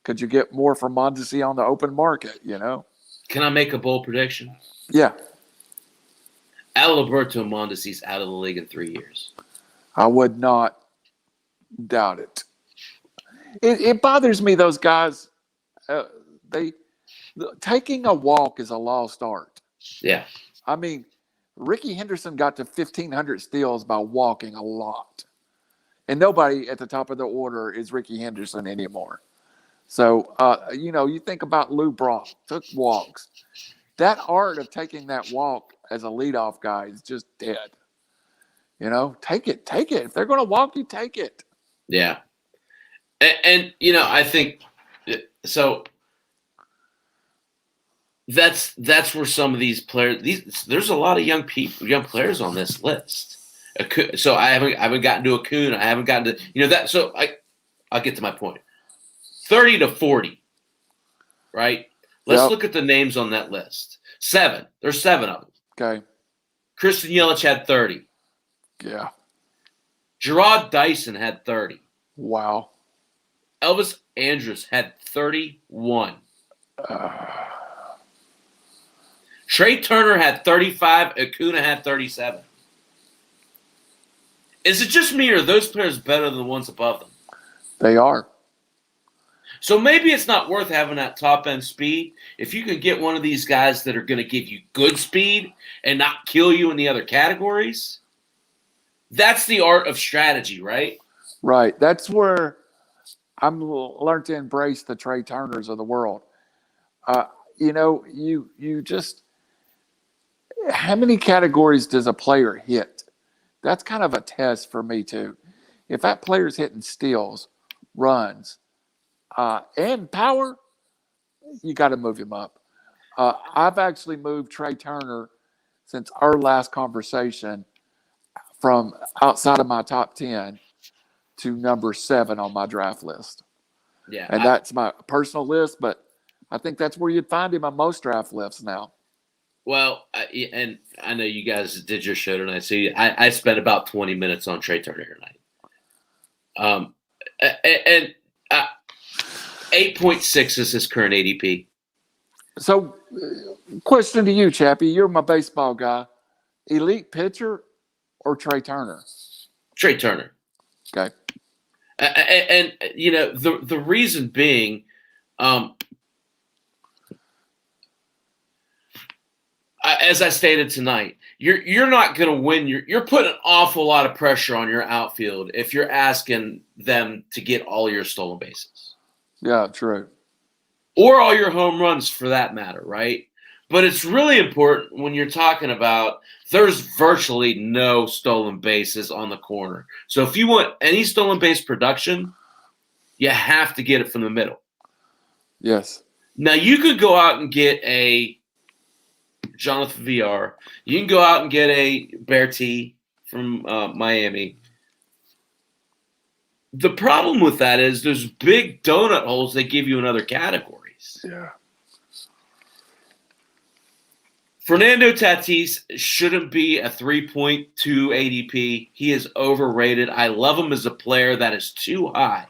could you get more from Mondesi on the open market? Can I make a bold prediction? Yeah. Alberto Mondesi's out of the league in 3 years. I would not doubt it. It bothers me, those guys. Taking a walk is a lost art. Yeah. I mean, Ricky Henderson got to 1,500 steals by walking a lot. And nobody at the top of the order is Ricky Henderson anymore. So, you think about Lou Brock, took walks. That art of taking that walk as a leadoff guy is just dead. Take it. If they're going to walk you, take it. Yeah. And I think so. That's where some of these players. There's a lot of young players on this list. So I haven't gotten to Acuna. I haven't gotten to that. So I'll get to my point. 30 to 40, right? Let's look at the names on that list. 7. There's 7 of them. Okay. Christian Yelich had 30. Yeah. Gerard Dyson had 30. Wow. Elvis Andrus had 31. Trey Turner had 35. Acuna had 37. Is it just me, or are those players better than the ones above them? They are. So maybe it's not worth having that top-end speed. If you can get one of these guys that are going to give you good speed and not kill you in the other categories, that's the art of strategy, right? Right. That's where I'm learned to embrace the Trey Turners of the world. You just – how many categories does a player hit? That's kind of a test for me too. If that player's hitting steals, runs, and power, you got to move him up. I've actually moved Trey Turner since our last conversation from outside of my top 10 to number 7 on my draft list. Yeah, and that's my personal list, but I think that's where you'd find him on most draft lists now. Well, and I know you guys did your show tonight, so I spent about 20 minutes on Trey Turner tonight. 8.6 is his current ADP. So, question to you, Chappy. You're my baseball guy. Elite pitcher or Trey Turner? Trey Turner. Okay. And the reason being, as I stated tonight, you're not going to win. You're putting an awful lot of pressure on your outfield if you're asking them to get all your stolen bases. Yeah, true. Or all your home runs, for that matter, right? But it's really important when you're talking about there's virtually no stolen bases on the corner. So if you want any stolen base production, you have to get it from the middle. Yes. Now, you could go out and get a Jonathan VR. You can go out and get a Berti from Miami. The problem with that is there's big donut holes they give you in other categories. Yeah. Fernando Tatis shouldn't be a 3.2 ADP. He is overrated. I love him as a player. That is too high.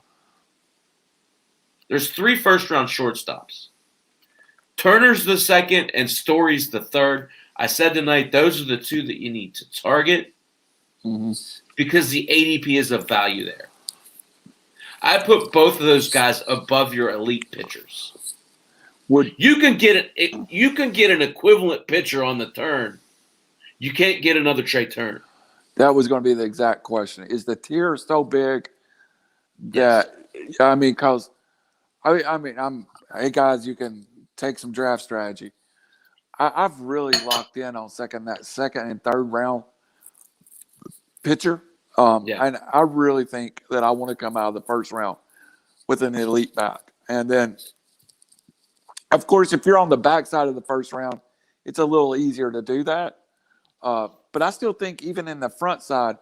There's 3 first-round shortstops. Turner's the second and Story's the third. I said tonight those are the 2 that you need to target because the ADP is of value there. I put both of those guys above your elite pitchers. You can get an equivalent pitcher on the turn. You can't get another Trey Turner. That was going to be the exact question. Is the tier so big that because hey guys, you can take some draft strategy. I've really locked in on that second and third round pitcher. And I really think that I want to come out of the first round with an elite back. And then, of course, if you're on the backside of the first round, it's a little easier to do that. But I still think even in the front side,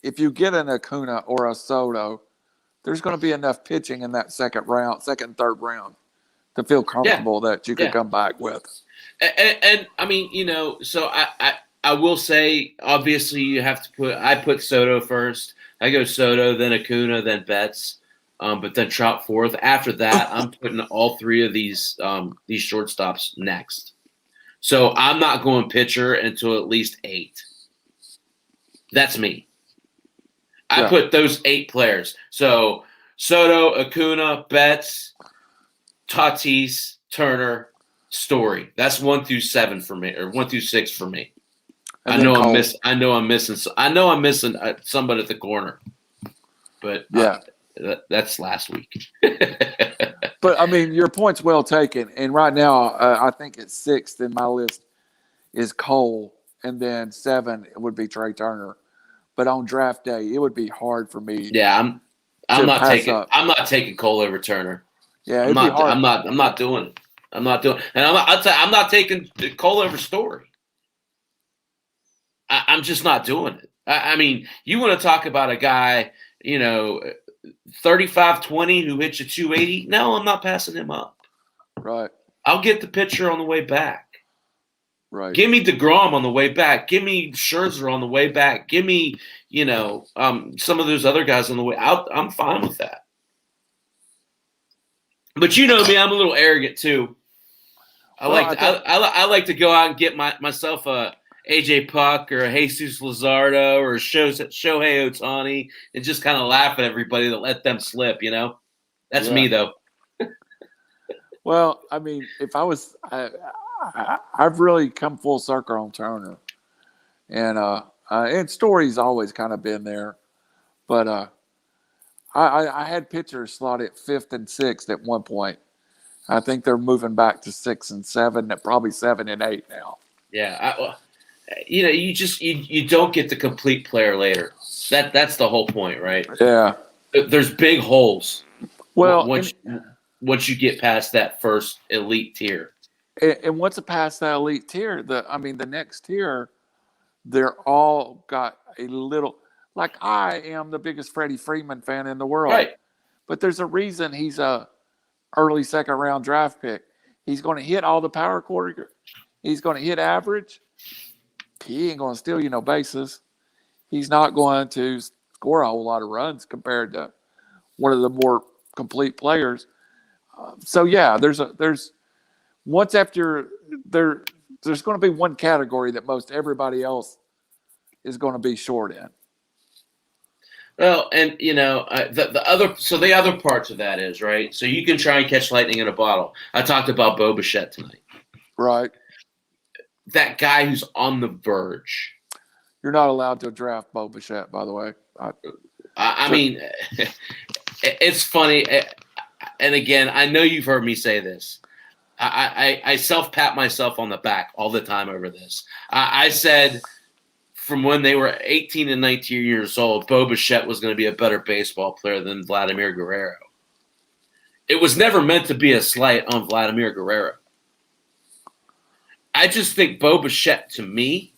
if you get an Acuna or a Soto, there's going to be enough pitching in that second, third round to feel comfortable that you could come back with. And I mean, so I will say, obviously, you have to I put Soto first. I go Soto, then Acuna, then Betts, but then Trout fourth. After that, I'm putting all three of these shortstops next. So I'm not going pitcher until at least 8. That's me. I put those 8 players. So Soto, Acuna, Betts, Tatis, Turner, Story. That's 1 through 7 for me, or 1 through 6 for me. I know I'm missing somebody at the corner, but that's last week. But I mean, your point's well taken. And right now, I think it's 6th in my list is Cole, and then 7 would be Trey Turner. But on draft day, it would be hard for me. Yeah, I'm not taking Cole over Turner. Yeah, it'd be hard. I'm not doing it. I'm not doing, and I'm not taking Cole over Story. I'm just not doing it. I mean, you want to talk about a guy, 35-20 who hits you 280? No, I'm not passing him up. Right. I'll get the pitcher on the way back. Right. Give me DeGrom on the way back. Give me Scherzer on the way back. Give me, some of those other guys on the way out. I'm fine with that. But you know me, I'm a little arrogant too. I like to go out and get myself a AJ Puck or a Jesus Luzardo or a Shohei Ohtani and just kind of laugh at everybody that let them slip. That's me though. Well, I mean, if I was, I've really come full circle on Turner, and Story's always kind of been there, but I had pitchers slotted 5th and 6th at one point. I think they're moving back to 6 and 7, probably 7 and 8 now. Yeah, you don't get the complete player later. That's the whole point, right? Yeah. There's big holes. Well, once you get past that first elite tier. And once it past that elite tier, the next tier, they're all got a little. Like, I am the biggest Freddie Freeman fan in the world, right? But there's a reason he's a early second round draft pick. He's going to hit all the power quarter. He's going to hit average. He ain't going to steal bases. He's not going to score a whole lot of runs compared to one of the more complete players. So yeah, there's once after there's going to be one category that most everybody else is going to be short in. Well, and the other parts of that is, right. So you can try and catch lightning in a bottle. I talked about Bo Bichette tonight. Right. That guy who's on the verge. You're not allowed to draft Bo Bichette, by the way. I mean, it's funny. And again, I know you've heard me say this. I self-pat myself on the back all the time over this. I said from when they were 18 and 19 years old, Bo Bichette was going to be a better baseball player than Vladimir Guerrero. It was never meant to be a slight on Vladimir Guerrero. I just think Bo Bichette, to me,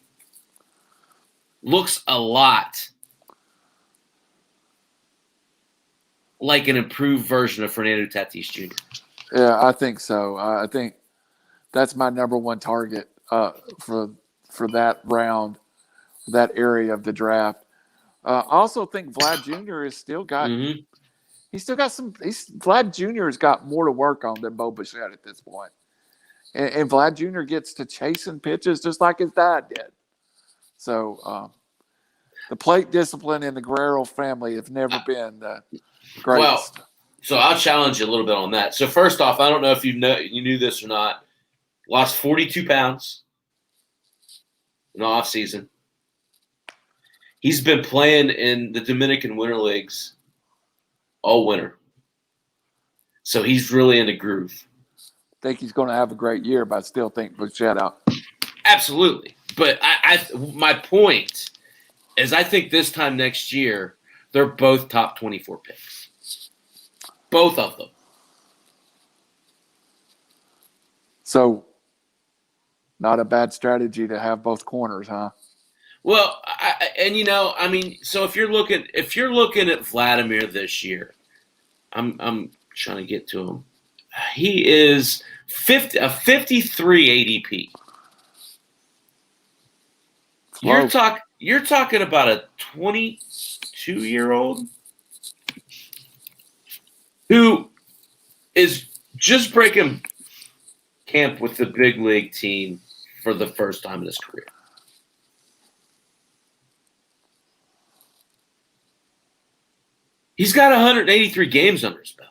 looks a lot like an improved version of Fernando Tatis Jr. Yeah, I think so. I think that's my number one target for that round, that area of the draft. I also think Vlad Jr. has still got he's still got some. Vlad Jr. has got more to work on than Bo Bichette at this point. And Vlad Jr. gets to chasing pitches just like his dad did. So the plate discipline in the Guerrero family have never been the greatest. So I'll challenge you a little bit on that. So first off, I don't know if you knew this or not. Lost 42 pounds in the off season. He's been playing in the Dominican Winter Leagues all winter. So he's really in the groove. Think he's going to have a great year, but I still think Bichette. Absolutely. But my point is I think this time next year, they're both top 24 picks. Both of them. So not a bad strategy to have both corners, huh? Well, so if you're looking at Vladimir this year, I'm trying to get to him. He is a 53 ADP. You're talking about a 22-year-old who is just breaking camp with the big league team for the first time in his career. He's got 183 games under his belt.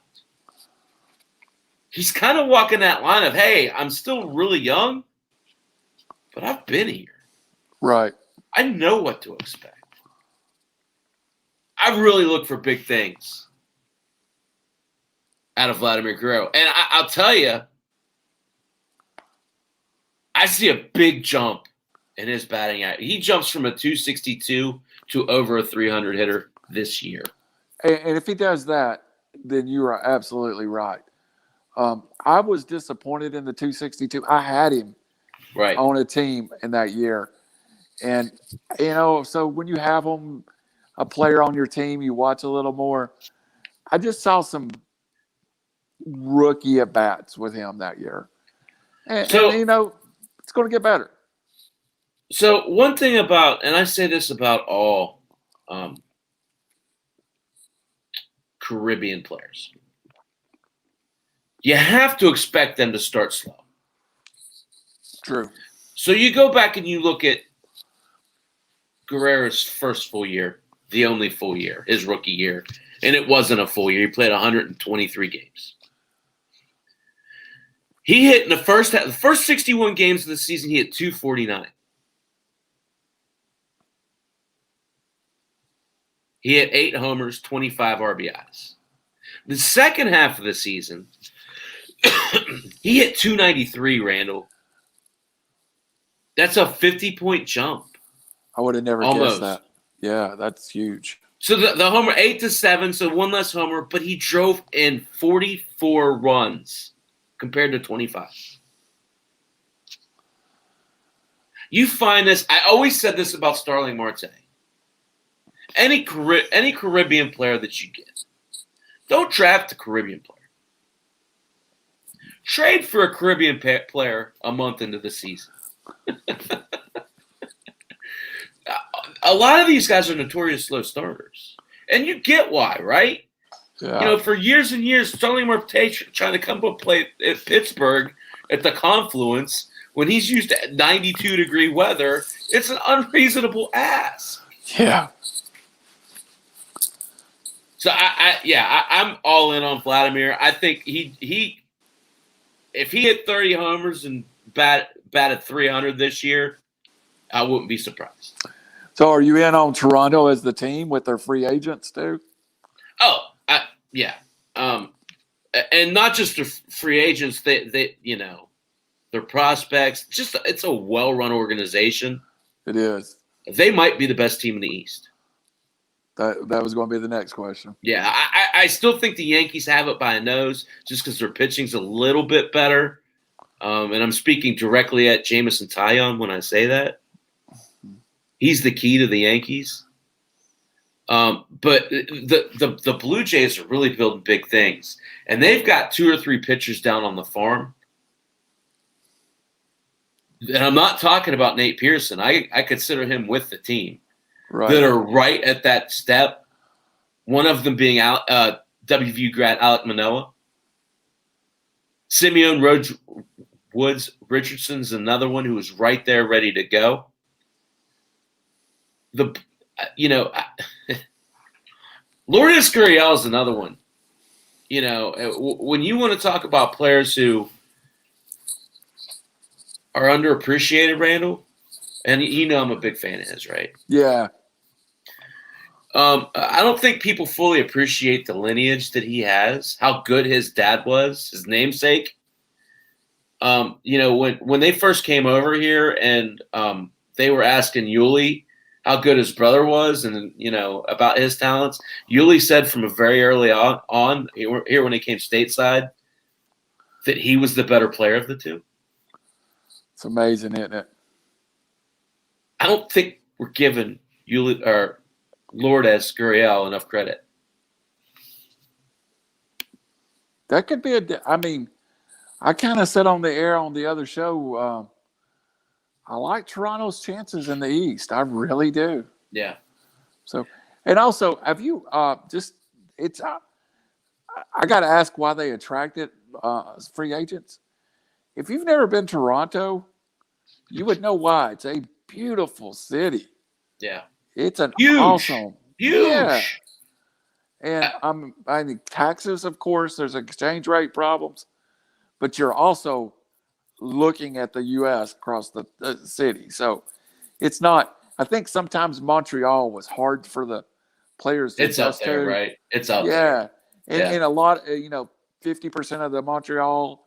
He's kind of walking that line of, hey, I'm still really young, but I've been here. Right. I know what to expect. I really look for big things out of Vladimir Guerrero. And I'll tell you, I see a big jump in his batting average. He jumps from a 262 to over a 300 hitter this year. And if he does that, then you are absolutely right. I was disappointed in the 262. I had him on a team in that year. And, so when you have a player on your team, you watch a little more. I just saw some rookie at-bats with him that year. And it's going to get better. So one thing about, and I say this about all Caribbean players, you have to expect them to start slow. True. So you go back and you look at Guerrero's first full year, the only full year, his rookie year, and it wasn't a full year. He played 123 games. He hit in the first 61 games of the season, he hit 249. He hit 8 homers, 25 RBIs. The second half of the season, he hit 293, Randall. That's a 50-point jump. I would have never guessed that. Yeah, that's huge. So the homer, 8-7, so one less homer, but he drove in 44 runs compared to 25. You find this, I always said this about Starling Marte. Any Caribbean player that you get, don't draft a Caribbean player. Trade for a Caribbean player a month into the season. A lot of these guys are notorious slow starters. And you get why, right? Yeah. For years and years, Starling Marte trying to come up play at Pittsburgh at the Confluence when he's used to 92-degree weather. It's an unreasonable ask. Yeah. So I'm all in on Vladimir. I think he if he hit 30 homers and batted 300 this year, I wouldn't be surprised. So are you in on Toronto as the team with their free agents too? Oh, yeah. And not just the free agents. They their prospects. Just it's a well-run organization. It is. They might be the best team in the East. That was going to be the next question. Yeah, I still think the Yankees have it by a nose just because their pitching's a little bit better. And I'm speaking directly at Jameson Taillon when I say that. He's the key to the Yankees. But the Blue Jays are really building big things. And they've got 2 or 3 pitchers down on the farm. And I'm not talking about Nate Pearson. I consider him with the team. Right. That are right at that step. One of them being WVU grad Alek Manoah. Simeon Woods Richardson's another one who was right there ready to go. Lourdes Gurriel is another one. you know, when you want to talk about players who are underappreciated, Randall, and you know I'm a big fan of his, right? Yeah. I don't think people fully appreciate the lineage that he has, how good his dad was, his namesake. You know, when they first came over here and they were asking Yuli how good his brother was and, you know, about his talents, Yuli said from a very early on here when he came stateside that he was the better player of the two. It's amazing, isn't it? I don't think we're giving Yuli or Lourdes Gurriel enough credit. That could be I mean, I kind of said on the air on the other show, I like Toronto's chances in the East. I really do. Yeah. So, and also, have you it's, I got to ask why they attracted free agents. If you've never been to Toronto, you would know why. It's a beautiful city. Yeah. It's an Huge. awesome. Huge. Yeah. And I mean, taxes, of course, there's exchange rate problems, but you're also looking at the U.S. across the city. So it's not, I think sometimes Montreal was hard for the players to It's up adjust there, to. right? It's up there. And a lot, 50% of the Montreal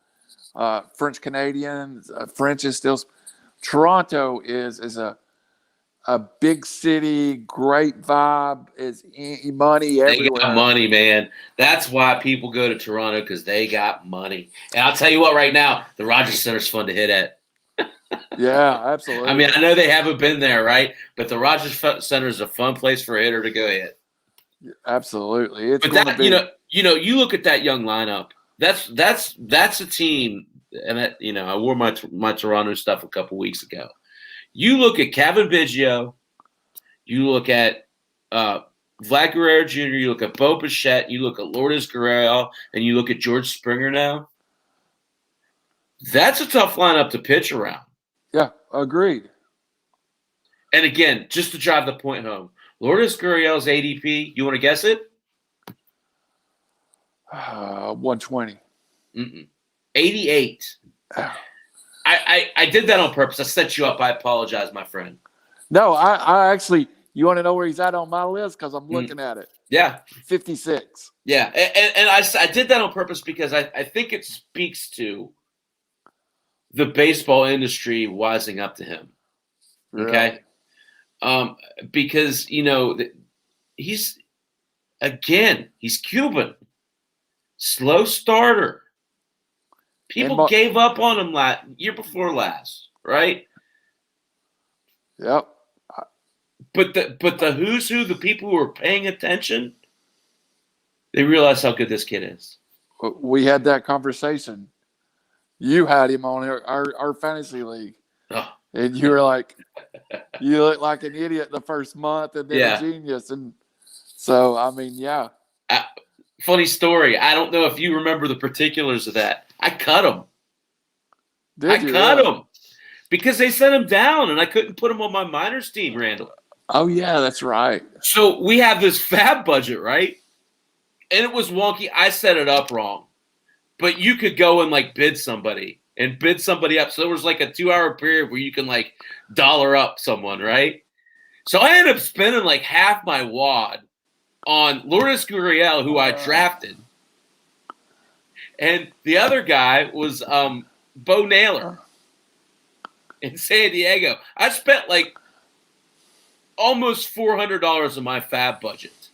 French Canadians, French is still, Toronto is a big city, great vibe, is money everywhere. They got money, man. That's why people go to Toronto, because they got money. And I'll tell you what, right now, the Rogers Center's fun to hit at. Yeah, absolutely. I mean, I know they haven't been there, right? But the Rogers Center is a fun place for a hitter to go hit. Absolutely. It's But going that, to be, you look at that young lineup. That's a team, and that, I wore my Toronto stuff a couple weeks ago. You look at Kevin Biggio, you look at Vlad Guerrero Jr., you look at Bo Bichette, you look at Lourdes Gurriel, and you look at George Springer now. That's a tough lineup to pitch around. Yeah, agreed. And again, just to drive the point home, Lourdes Gurriel's ADP, you want to guess it? 120. 88. I did that on purpose. I set you up. I apologize, my friend. No, I actually, you want to know where he's at on my list? Because I'm looking at it. Yeah. 56. Yeah. And I did that on purpose because I think it speaks to the baseball industry wising up to him. Okay. Really? Because, he's Cuban. Slow starter. People gave up on him year before last, right? Yep. But the who's who, the people who are paying attention, they realize how good this kid is. We had that conversation. You had him on our fantasy league. Oh. And you were like, you look like an idiot the first month and then a genius. And so, I mean, yeah. Funny story. I don't know if you remember the particulars of that. I cut him. I cut him because they sent him down and I couldn't put him on my minors team, Randall. Oh, yeah, that's right. So we have this fab budget, right? And it was wonky. I set it up wrong. But you could go and bid somebody up. So there was a 2-hour period where you can dollar up someone, right? So I ended up spending half my wad on Lourdes Gurriel, who I drafted. And the other guy was Bo Naylor in San Diego. I spent almost $400 of my fab budget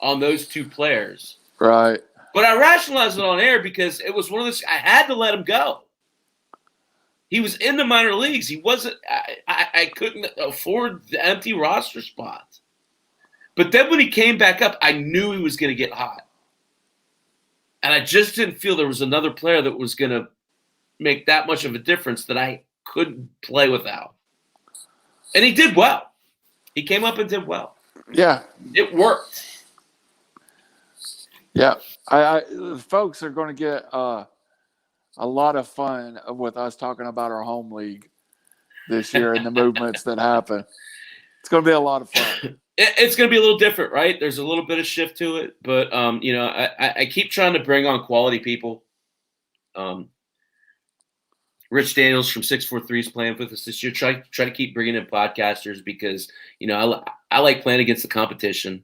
on those two players. Right. But I rationalized it on air because it was one of those – I had to let him go. He was in the minor leagues. He wasn't – I couldn't afford the empty roster spot. But then when he came back up, I knew he was going to get hot. And I just didn't feel there was another player that was going to make that much of a difference that I couldn't play without. And he did well. He came up and did well. Yeah. It worked. Yeah. Folks are going to get a lot of fun with us talking about our home league this year and the movements that happen. It's going to be a lot of fun. It's going to be a little different, right? There's a little bit of shift to it, but I keep trying to bring on quality people. Rich Daniels from 643 is playing with us this year. Try to keep bringing in podcasters because I like playing against the competition.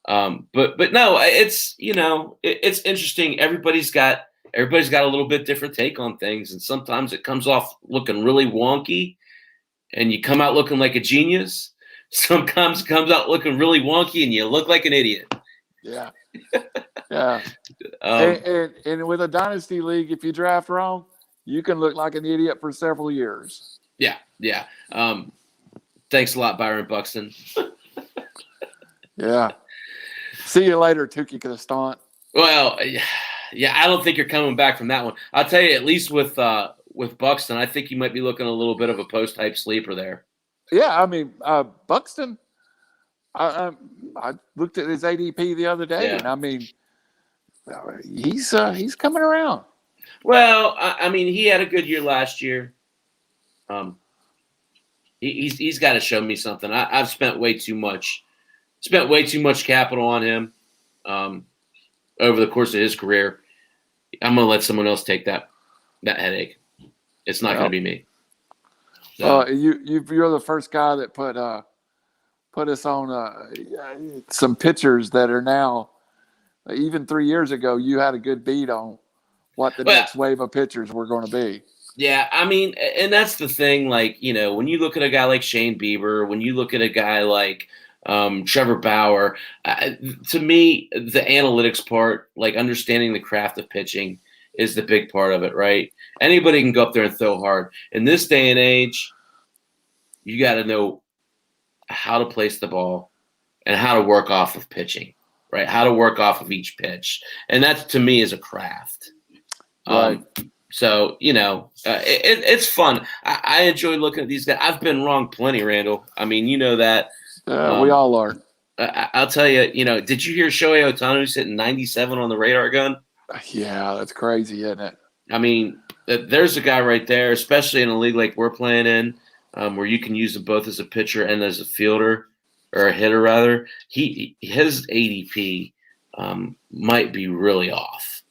But no, it's it's interesting. Everybody's got a little bit different take on things, and sometimes it comes off looking really wonky, and you come out looking like a genius. Sometimes it comes out looking really wonky, and you look like an idiot. Yeah, yeah. And with a dynasty league, if you draft wrong, you can look like an idiot for several years. Yeah. Thanks a lot, Byron Buxton. Yeah. See you later, Tukey Kastant. Well, yeah, I don't think you're coming back from that one. I'll tell you, at least with Buxton, I think you might be looking a little bit of a post-hype sleeper there. Yeah, I mean, Buxton, I looked at his ADP the other day, and I mean, he's coming around. Well, I mean, he had a good year last year. He's got to show me something. I've spent way too much capital on him over the course of his career. I'm going to let someone else take that headache. It's not going to be me. So. You're the first guy that put us on some pitchers that are now, even 3 years ago, you had a good beat on what the next wave of pitchers were going to be. Yeah, I mean, and that's the thing. Like, when you look at a guy like Shane Bieber, when you look at a guy like Trevor Bauer, to me, the analytics part, like understanding the craft of pitching, is the big part of it, right? Anybody can go up there and throw hard. In this day and age, you got to know how to place the ball and how to work off of pitching, right? How to work off of each pitch. And that, to me, is a craft. Right. So, it's fun. I enjoy looking at these guys. I've been wrong plenty, Randall. I mean, you know that. We all are. I'll tell you, did you hear Shohei Ohtani's hitting 97 on the radar gun? Yeah, that's crazy, isn't it? I mean, there's a guy right there, especially in a league like we're playing in, where you can use them both as a pitcher and as a fielder or a hitter, rather. His ADP might be really off.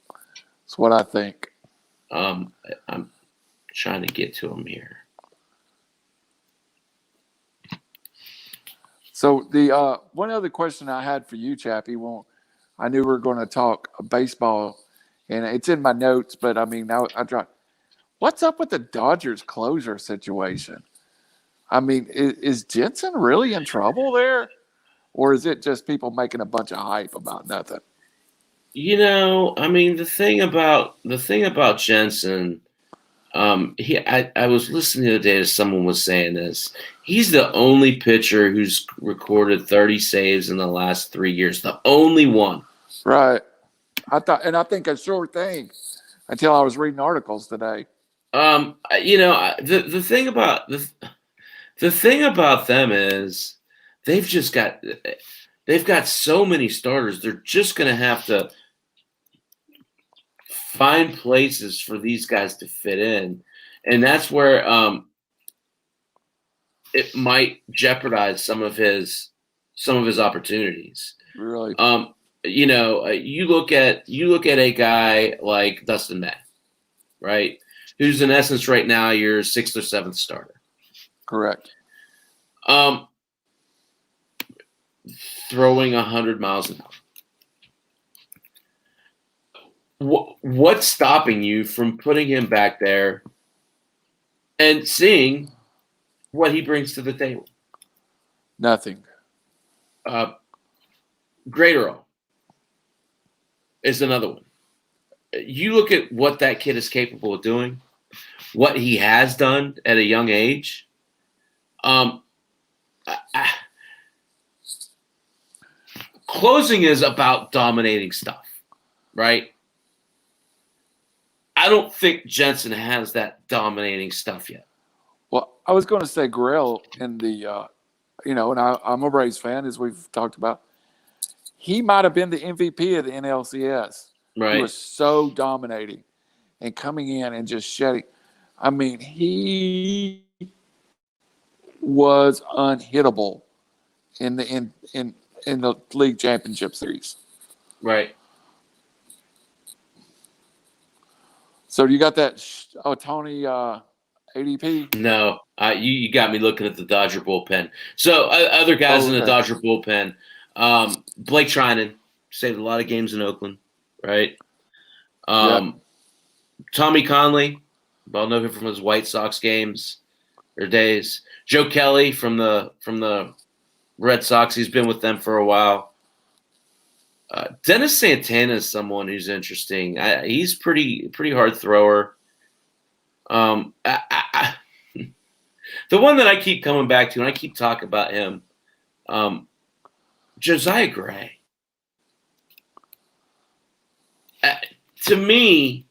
That's what I think. I'm trying to get to him here. So the one other question I had for you, Chappy, I knew we were going to talk baseball, and it's in my notes, but I mean, I dropped. What's up with the Dodgers closer situation? I mean, is Jensen really in trouble there, or is it just people making a bunch of hype about nothing? I mean, the thing about Jensen, I was listening the other day to someone was saying this. He's the only pitcher who's recorded 30 saves in the last 3 years. The only one. Right. I think a sure thing until I was reading articles today. The thing about them is they've got so many starters. They're just going to have to find places for these guys to fit in, and that's where it might jeopardize some of his opportunities. Really, you look at a guy like Dustin May, right? Who's in essence right now your 6th or 7th starter. Correct. Throwing 100 miles an hour. What's stopping you from putting him back there and seeing what he brings to the table? Nothing. Great Earl is another one. You look at what that kid is capable of doing, what he has done at a young age. Closing is about dominating stuff, right? I don't think Jensen has that dominating stuff yet. Well, I was going to say Gurriel in the, and I'm a Braves fan, as we've talked about. He might have been the MVP of the NLCS. Right. He was so dominating and coming in and just shedding. I mean, he was unhittable in the league championship series. Right. So you got that Tony ADP? No, you got me looking at the Dodger bullpen. So other guys in the Dodger bullpen, Blake Trinan saved a lot of games in Oakland, right? Tommy Conley, well, know him from his White Sox games or days. Joe Kelly from the Red Sox, he's been with them for a while. Dennis Santana is someone who's interesting. He's pretty hard thrower. The one that I keep coming back to, and I keep talking about him, Josiah Gray. To me,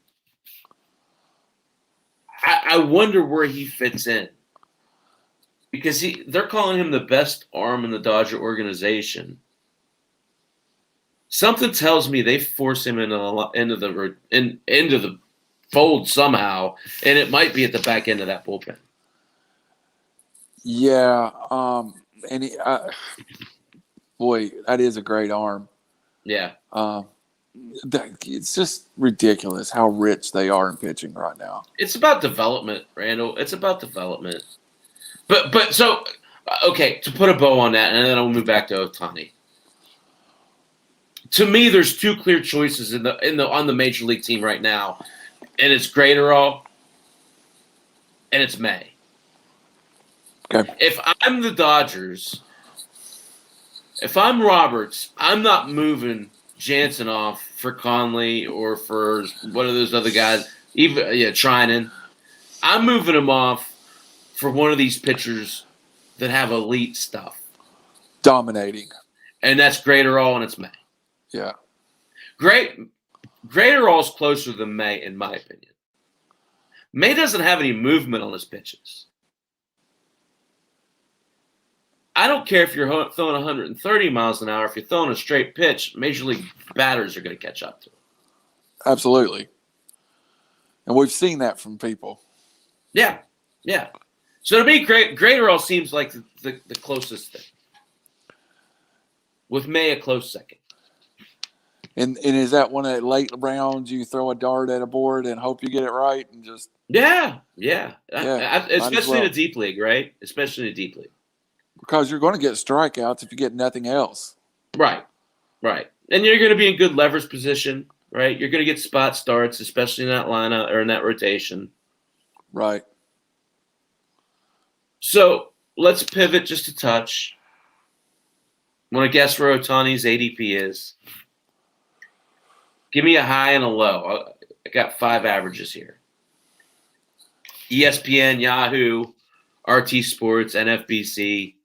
I wonder where he fits in because they're calling him the best arm in the Dodger organization. Something tells me they force him into the fold somehow, and it might be at the back end of that bullpen. Yeah, and boy, that is a great arm. Yeah. It's just ridiculous how rich they are in pitching right now. It's about development, Randall. It's about development. But so okay, to put a bow on that, and then I'll move back to Ohtani. To me, there's two clear choices on the major league team right now, and it's Graterol and it's May. Okay. If I'm the Dodgers, if I'm Roberts, I'm not moving Jansen off for Conley or for one of those other guys, even Trinan. I'm moving him off for one of these pitchers that have elite stuff. Dominating. And that's Graterol and it's May. Yeah. Graterol's closer than May, in my opinion. May doesn't have any movement on his pitches. I don't care if you're throwing 130 miles an hour. If you're throwing a straight pitch, major league batters are going to catch up to it. Absolutely. And we've seen that from people. Yeah. So to me, Graterol seems like the closest thing. With May a close second. And is that one of the late rounds you throw a dart at a board and hope you get it right and just Yeah. Especially in a deep league, right? Especially in a deep league. Because you're going to get strikeouts if you get nothing else. Right. And you're going to be in good leverage position, right? You're going to get spot starts, especially in that lineup or in that rotation. Right. So let's pivot just a touch. Want to guess where Ohtani's ADP is? Give me a high and a low. I got 5 averages here. ESPN, Yahoo, RT Sports, NFBC.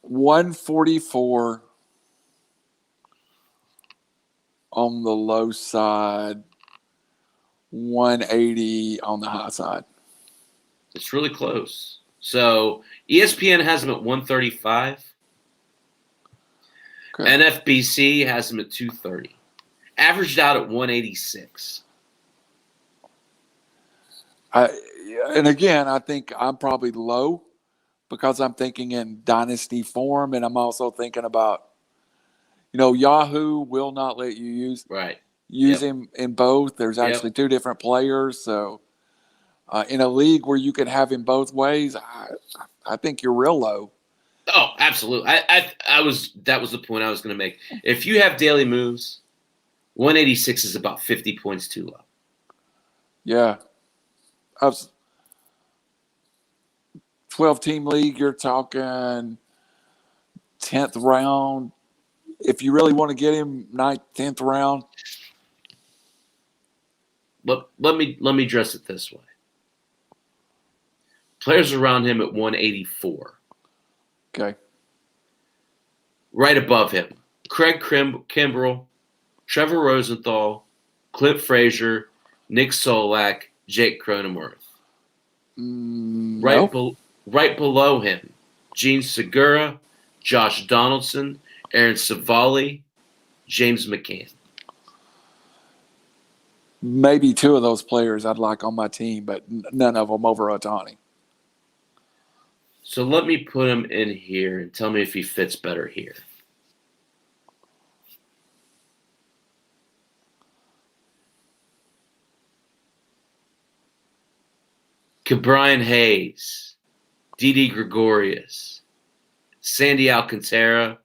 144 on the low side, 180 on the high side. It's really close. So ESPN has him at 135. Okay. NFBC has him at 230. Averaged out at 186. And again, I think I'm probably low because I'm thinking in dynasty form, and I'm also thinking about, Yahoo will not let you use him in both. There's actually 2 different players, so in a league where you can have him both ways, I think you're real low. Oh, absolutely. That was the point I was going to make. If you have daily moves, 186 is about 50 points too low. Yeah. 12-team league, you're talking 10th round. If you really want to get him 9th, 10th round. But let me address it this way. Players around him at 184. Okay. Right above him, Craig Kimbrell, Trevor Rosenthal, Clint Frazier, Nick Solak, Jake Cronenworth. Right below him, Gene Segura, Josh Donaldson, Aaron Savali, James McCann. Maybe 2 of those players I'd like on my team, but none of them over Ohtani. So let me put him in here and tell me if he fits better here. Brian Hayes, Didi Gregorius, Sandy Alcantara,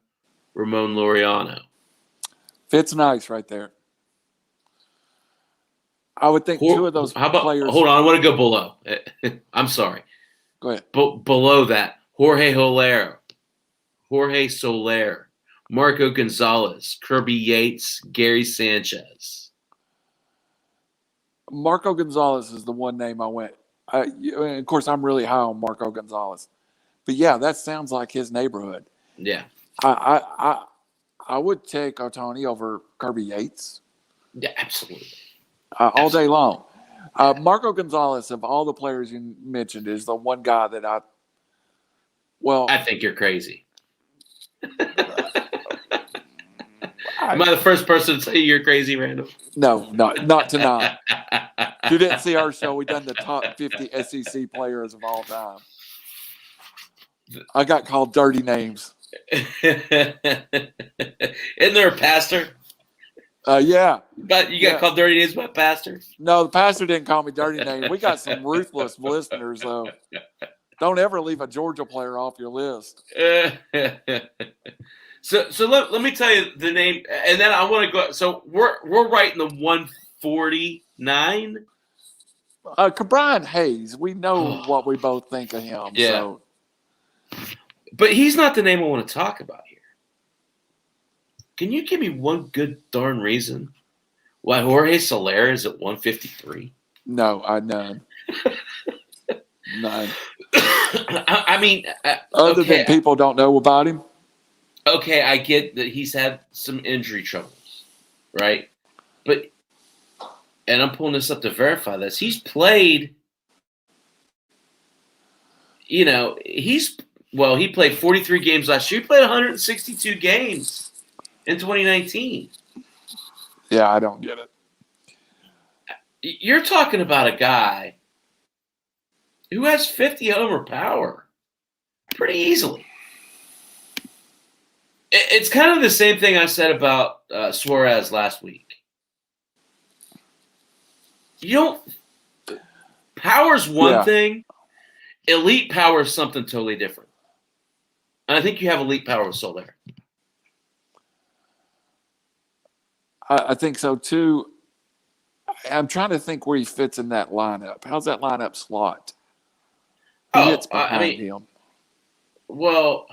Ramon Laureano. Fits nice right there. I would think two of those players. Hold on, I want to go below. I'm sorry. Go ahead. Below that, Jorge Soler, Marco Gonzalez, Kirby Yates, Gary Sanchez. Marco Gonzalez is the one name I went. Of course, I'm really high on Marco Gonzalez. But, yeah, that sounds like his neighborhood. Yeah. I would take Ohtani over Kirby Yates. Yeah, absolutely. All day long. Marco Gonzalez, of all the players you mentioned, is the one guy that I think you're crazy. Am I the first person to tell you you're crazy, Randall? No, not tonight. If you didn't see our show, we done the top 50 SEC players of all time. I got called dirty names. Isn't there a pastor? Yeah. But you got called dirty names by a pastor? No, the pastor didn't call me dirty names. We got some ruthless listeners, though. Don't ever leave a Georgia player off your list. So let me tell you the name, and then I want to go. So we're right in the 149. Brian Hayes, we know what we both think of him. Yeah. So. But he's not the name I want to talk about here. Can you give me one good darn reason why Jorge Soler is at 153? No, none. None. I mean, other than people don't know about him. Okay, I get that he's had some injury troubles, right? But, and I'm pulling this up to verify this, he's played, he played 43 games last year. He played 162 games in 2019. Yeah, I don't get it. You're talking about a guy who has 50 homer power pretty easily. It's kind of the same thing I said about Suarez last week. Power's one thing. Elite power is something totally different. And I think you have elite power with Soler. I think so, too. I'm trying to think where he fits in that lineup. How's that lineup slot? Who hits behind him? Well,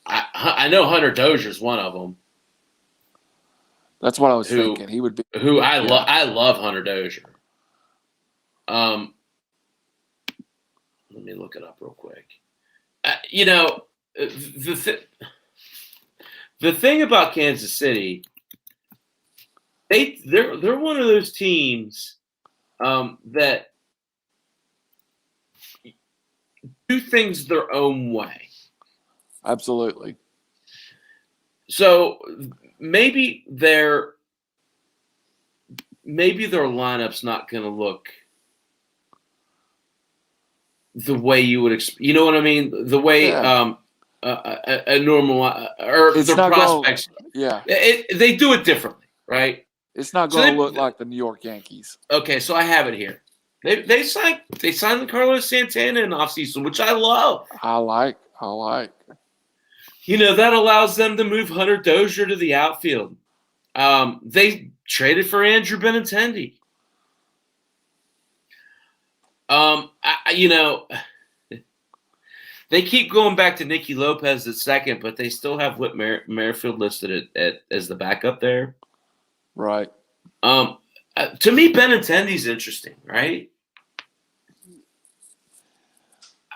I know Hunter Dozier's one of them. That's what I was thinking. He would be. I love Hunter Dozier. Let me look it up real quick. The thing about Kansas City, they're one of those teams that do things their own way. Absolutely. So maybe their lineup's not going to look the way you would expect. You know what I mean? The way a normal or it's their prospects. They do it differently, right? It's not going to look like the New York Yankees. Okay, so I have it here. They signed the Carlos Santana in offseason, which I love. I like. That allows them to move Hunter Dozier to the outfield. They traded for Andrew Benintendi. They keep going back to Nicky Lopez at second, but they still have Whit Merrifield listed as the backup there. Right. To me, Benintendi's interesting, right?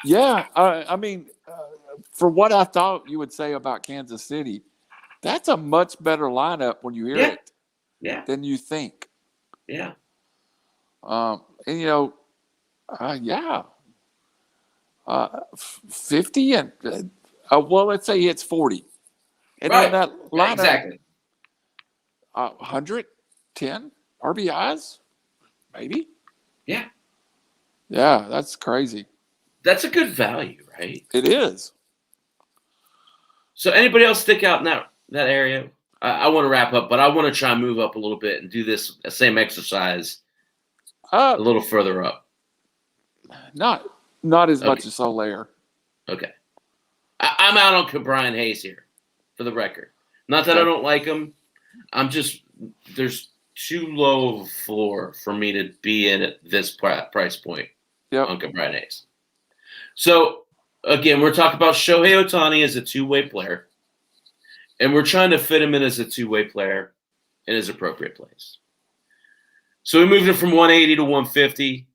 Yeah, I mean, for what I thought you would say about Kansas City, that's a much better lineup when you hear it than you think. Yeah. And 50 and let's say it's 40, and then that lineup, exactly. 110 RBIs, maybe. Yeah. Yeah, that's crazy. That's a good value, right? It is. So anybody else stick out in that area? I want to wrap up, but I want to try and move up a little bit and do this same exercise a little further up. Not as much as Soler. Okay. I'm out on Brian Hayes here, for the record. Not that I don't like him. I'm just – there's too low of a floor for me to be in at this price point on Brian Hayes. So, again, we're talking about Shohei Ohtani as a two-way player, and we're trying to fit him in as a two-way player in his appropriate place. So we moved him from 180 to 150.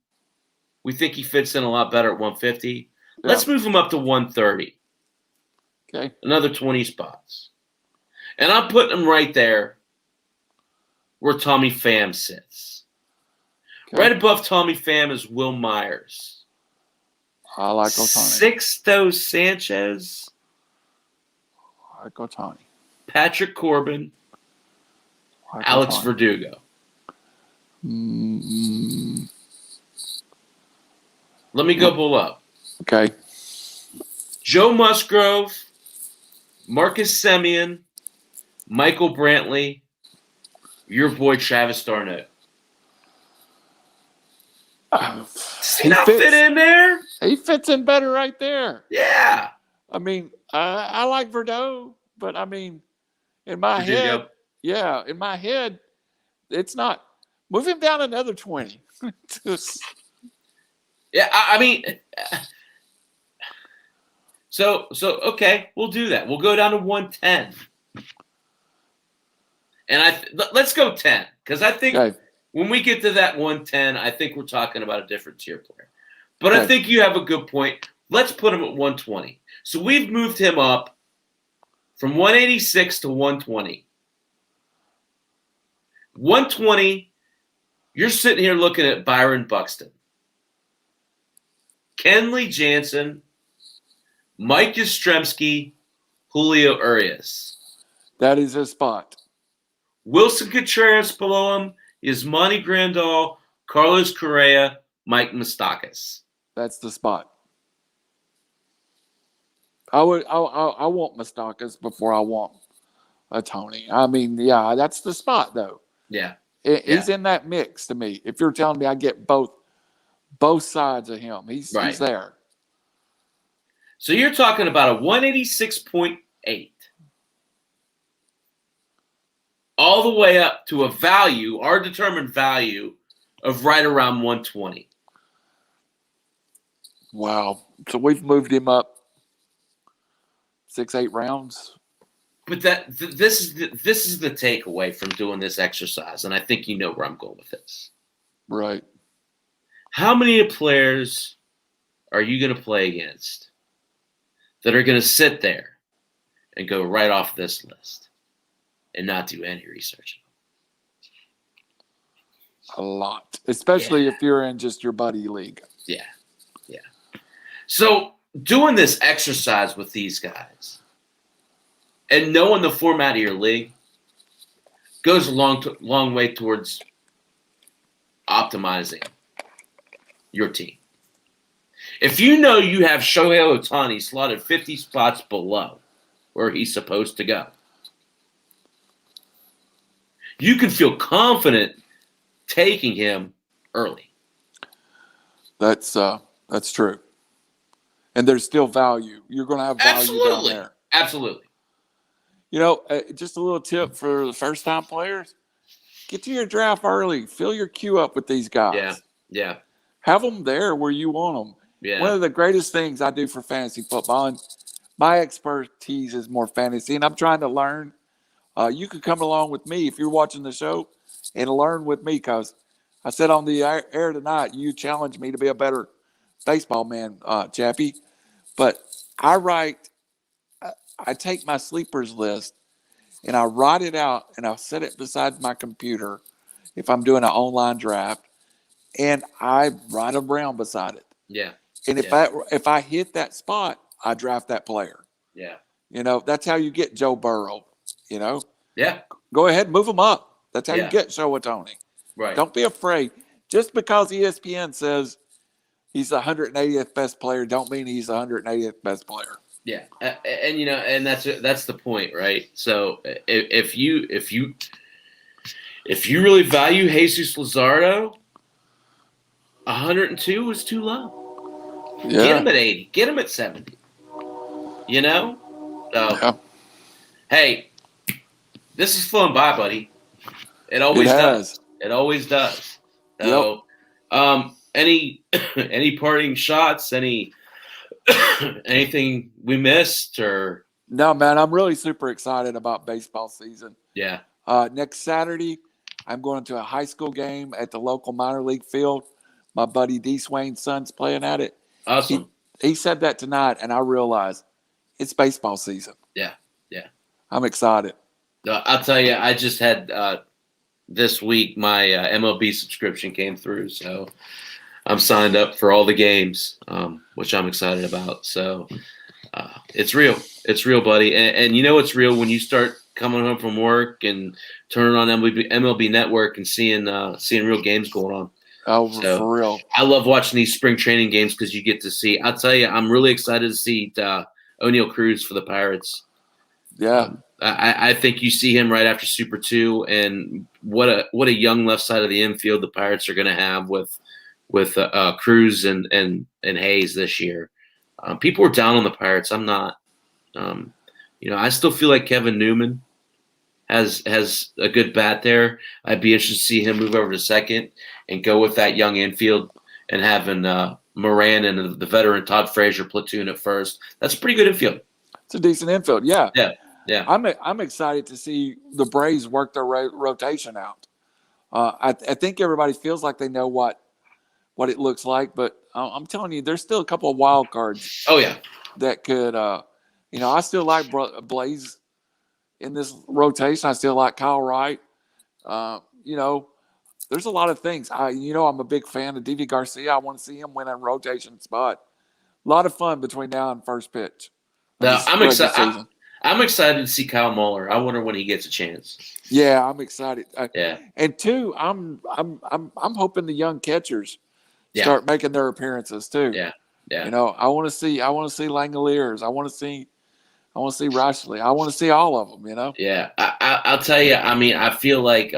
We think he fits in a lot better at 150. Yeah. Let's move him up to 130. Okay. Another 20 spots. And I'm putting him right there where Tommy Pham sits. Okay. Right above Tommy Pham is Will Myers. I like Ohtani. Sixto Sanchez. I like Ohtani. Patrick Corbin. Like Alex Verdugo. Let me go pull up. Okay. Joe Musgrove, Marcus Semien, Michael Brantley, your boy Travis d'Arnaud. Does he not fit in there? He fits in better right there. Yeah. I mean, I like Verdugo, but I mean, in my head, it's not. Move him down another 20. Yeah, I mean, so okay, we'll do that. We'll go down to 110, and let's go 10 because I think when we get to that 110, I think we're talking about a different tier player. But I think you have a good point. Let's put him at 120. So we've moved him up from 186 to 120. 120. You're sitting here looking at Byron Buxton, Kenley Jansen, Mike Yastrzemski, Julio Urias. That is his spot. Wilson Contreras below him is Monty Grandal, Carlos Correa, Mike Moustakas. That's the spot. I want Moustakas before I want a Tony. I mean, yeah, that's the spot though. Yeah. He's in that mix to me. If you're telling me I get both sides of him, he's there. So you're talking about a 186.8 all the way up to a value, our determined value, of right around 120. Wow. So we've moved him up 6-8 rounds. But this is the takeaway from doing this exercise, and I think you know where I'm going with this. Right. How many players are you going to play against that are going to sit there and go right off this list and not do any research? A lot, especially if you're in just your buddy league. Yeah. So doing this exercise with these guys and knowing the format of your league goes a long way towards optimizing your team. If you know you have Shohei Ohtani slotted 50 spots below where he's supposed to go, you can feel confident taking him early. That's true. And there's still value. You're going to have value down there. Absolutely. You know, just a little tip for the first-time players. Get to your draft early. Fill your queue up with these guys. Yeah. Have them there where you want them. Yeah. One of the greatest things I do for fantasy football, and my expertise is more fantasy, and I'm trying to learn. You could come along with me if you're watching the show and learn with me, because I said on the air tonight, you challenged me to be a better baseball man, Chappy. But I take my sleepers list and I write it out and I'll set it beside my computer if I'm doing an online draft, and I write around beside it. Yeah. And if I hit that spot, I draft that player. Yeah. You know, that's how you get Joe Burrow, you know? Yeah. Go ahead, move him up. That's how you get Shohei Ohtani. Right. Don't be afraid. Just because ESPN says he's the 180th best player don't mean he's the 180th best player. Yeah, and and that's the point, right? So if you really value Jesus Luzardo, 102 is too low. Yeah. Get him at 80. Get him at 70. You know? So, Yeah. hey, this is flown by, buddy. It always does. It always does. So, any parting shots? Anything we missed or? No, man, I'm really super excited about baseball season. Yeah. Next Saturday, I'm going to a high school game at the local minor league field. My buddy D. Swain's son's playing at it. Awesome. He said that tonight, and I realized it's baseball season. Yeah, yeah. I'm excited. I'll tell you, I just had this week my MLB subscription came through, so I'm signed up for all the games, which I'm excited about. So it's real. It's real, buddy. And you know it's real when you start coming home from work and turning on MLB Network and seeing real games going on. Oh, so, for real. I love watching these spring training games because you get to see. I'll tell you, I'm really excited to see O'Neal Cruz for the Pirates. Yeah. I think you see him right after Super 2, and what a young left side of the infield the Pirates are going to have with Cruz and Hayes this year. People are down on the Pirates. I'm not. I still feel like Kevin Newman has a good bat there. I'd be interested to see him move over to second and go with that young infield and having Moran and the veteran Todd Frazier platoon at first. That's a pretty good infield. It's a decent infield, yeah. Yeah, yeah. I'm excited to see the Braves work their rotation out. I think everybody feels like they know what it looks like, but I'm telling you, there's still a couple of wild cards. Oh yeah, that could. I still like Blaze in this rotation. I still like Kyle Wright. There's a lot of things. I'm a big fan of D.V. Garcia. I want to see him win a rotation spot. A lot of fun between now and first pitch. I'm excited. I'm excited to see Kyle Muller. I wonder when he gets a chance. Yeah, I'm excited. Yeah. And two, I'm hoping the young catchers start making their appearances too. Yeah. Yeah. I want to see Langoliers. I want to see Rashley. I want to see all of them, Yeah. I'll tell you, I feel like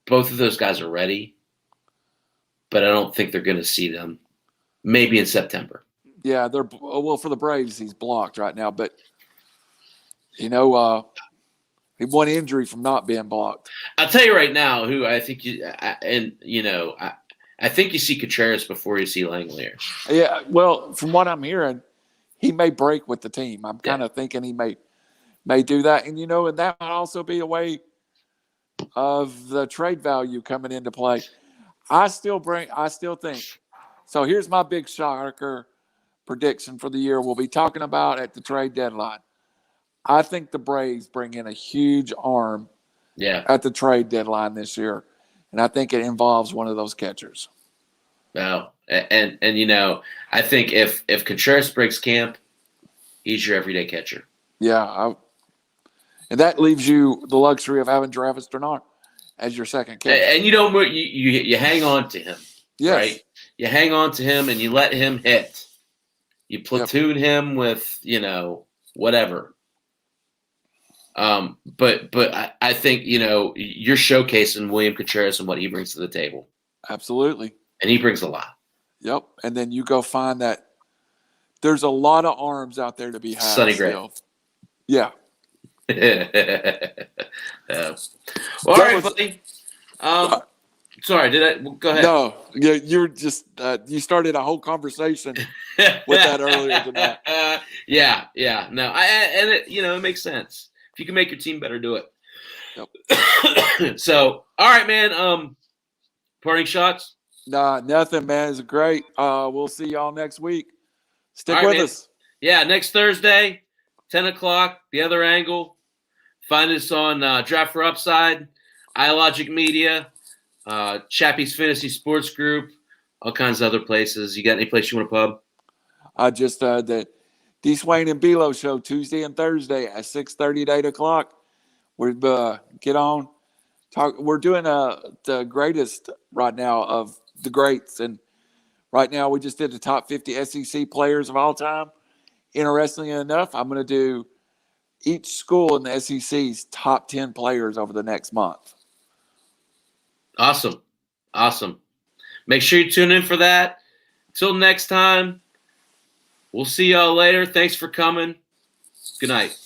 both of those guys are ready, but I don't think they're going to see them maybe in September. Yeah, for the Braves, he's blocked right now, but he one injury from not being blocked. I'll tell you right now who I think I think you see Contreras before you see Langoliers. Yeah, well, from what I'm hearing, he may break with the team. I'm kind of thinking he may do that, and and that might also be a way of the trade value coming into play. I still think. So here's my big shocker prediction for the year. We'll be talking about at the trade deadline. I think the Braves bring in a huge arm at the trade deadline this year, and I think it involves one of those catchers. No, and I think if Contreras breaks camp, he's your everyday catcher. Yeah, and that leaves you the luxury of having Travis Turner as your second catcher. And you hang on to him, right? You hang on to him and you let him hit. You platoon him with whatever. But I think you're showcasing William Contreras and what he brings to the table. Absolutely, and he brings a lot. Yep, and then you go find that there's a lot of arms out there to be had. Sonny Gray. Yeah. Well, all right, buddy. Sorry, go ahead? No, you were just you started a whole conversation with that earlier tonight. Yeah. No, and it makes sense. If you can make your team better, do it. Yep. So, all right, man. Parting shots? Nah, nothing, man. It's great. We'll see y'all next week. Stick with us. Yeah, next Thursday, 10 o'clock, The Other Angle. Find us on Draft for Upside, iLogic Media, Chappy's Fantasy Sports Group, all kinds of other places. You got any place you want to pub? Just the D. Swain and Belo show Tuesday and Thursday at 6:30 to 8 o'clock. We get on. Talk. We're doing the greatest right now of the greats, and Right now, we just did the top 50 SEC players of all time. Interestingly enough, I'm going to do each school in the SEC's top 10 players over the next month. Awesome. Awesome. Make sure you tune in for that. Till next time, we'll see y'all later. Thanks for coming. Good night.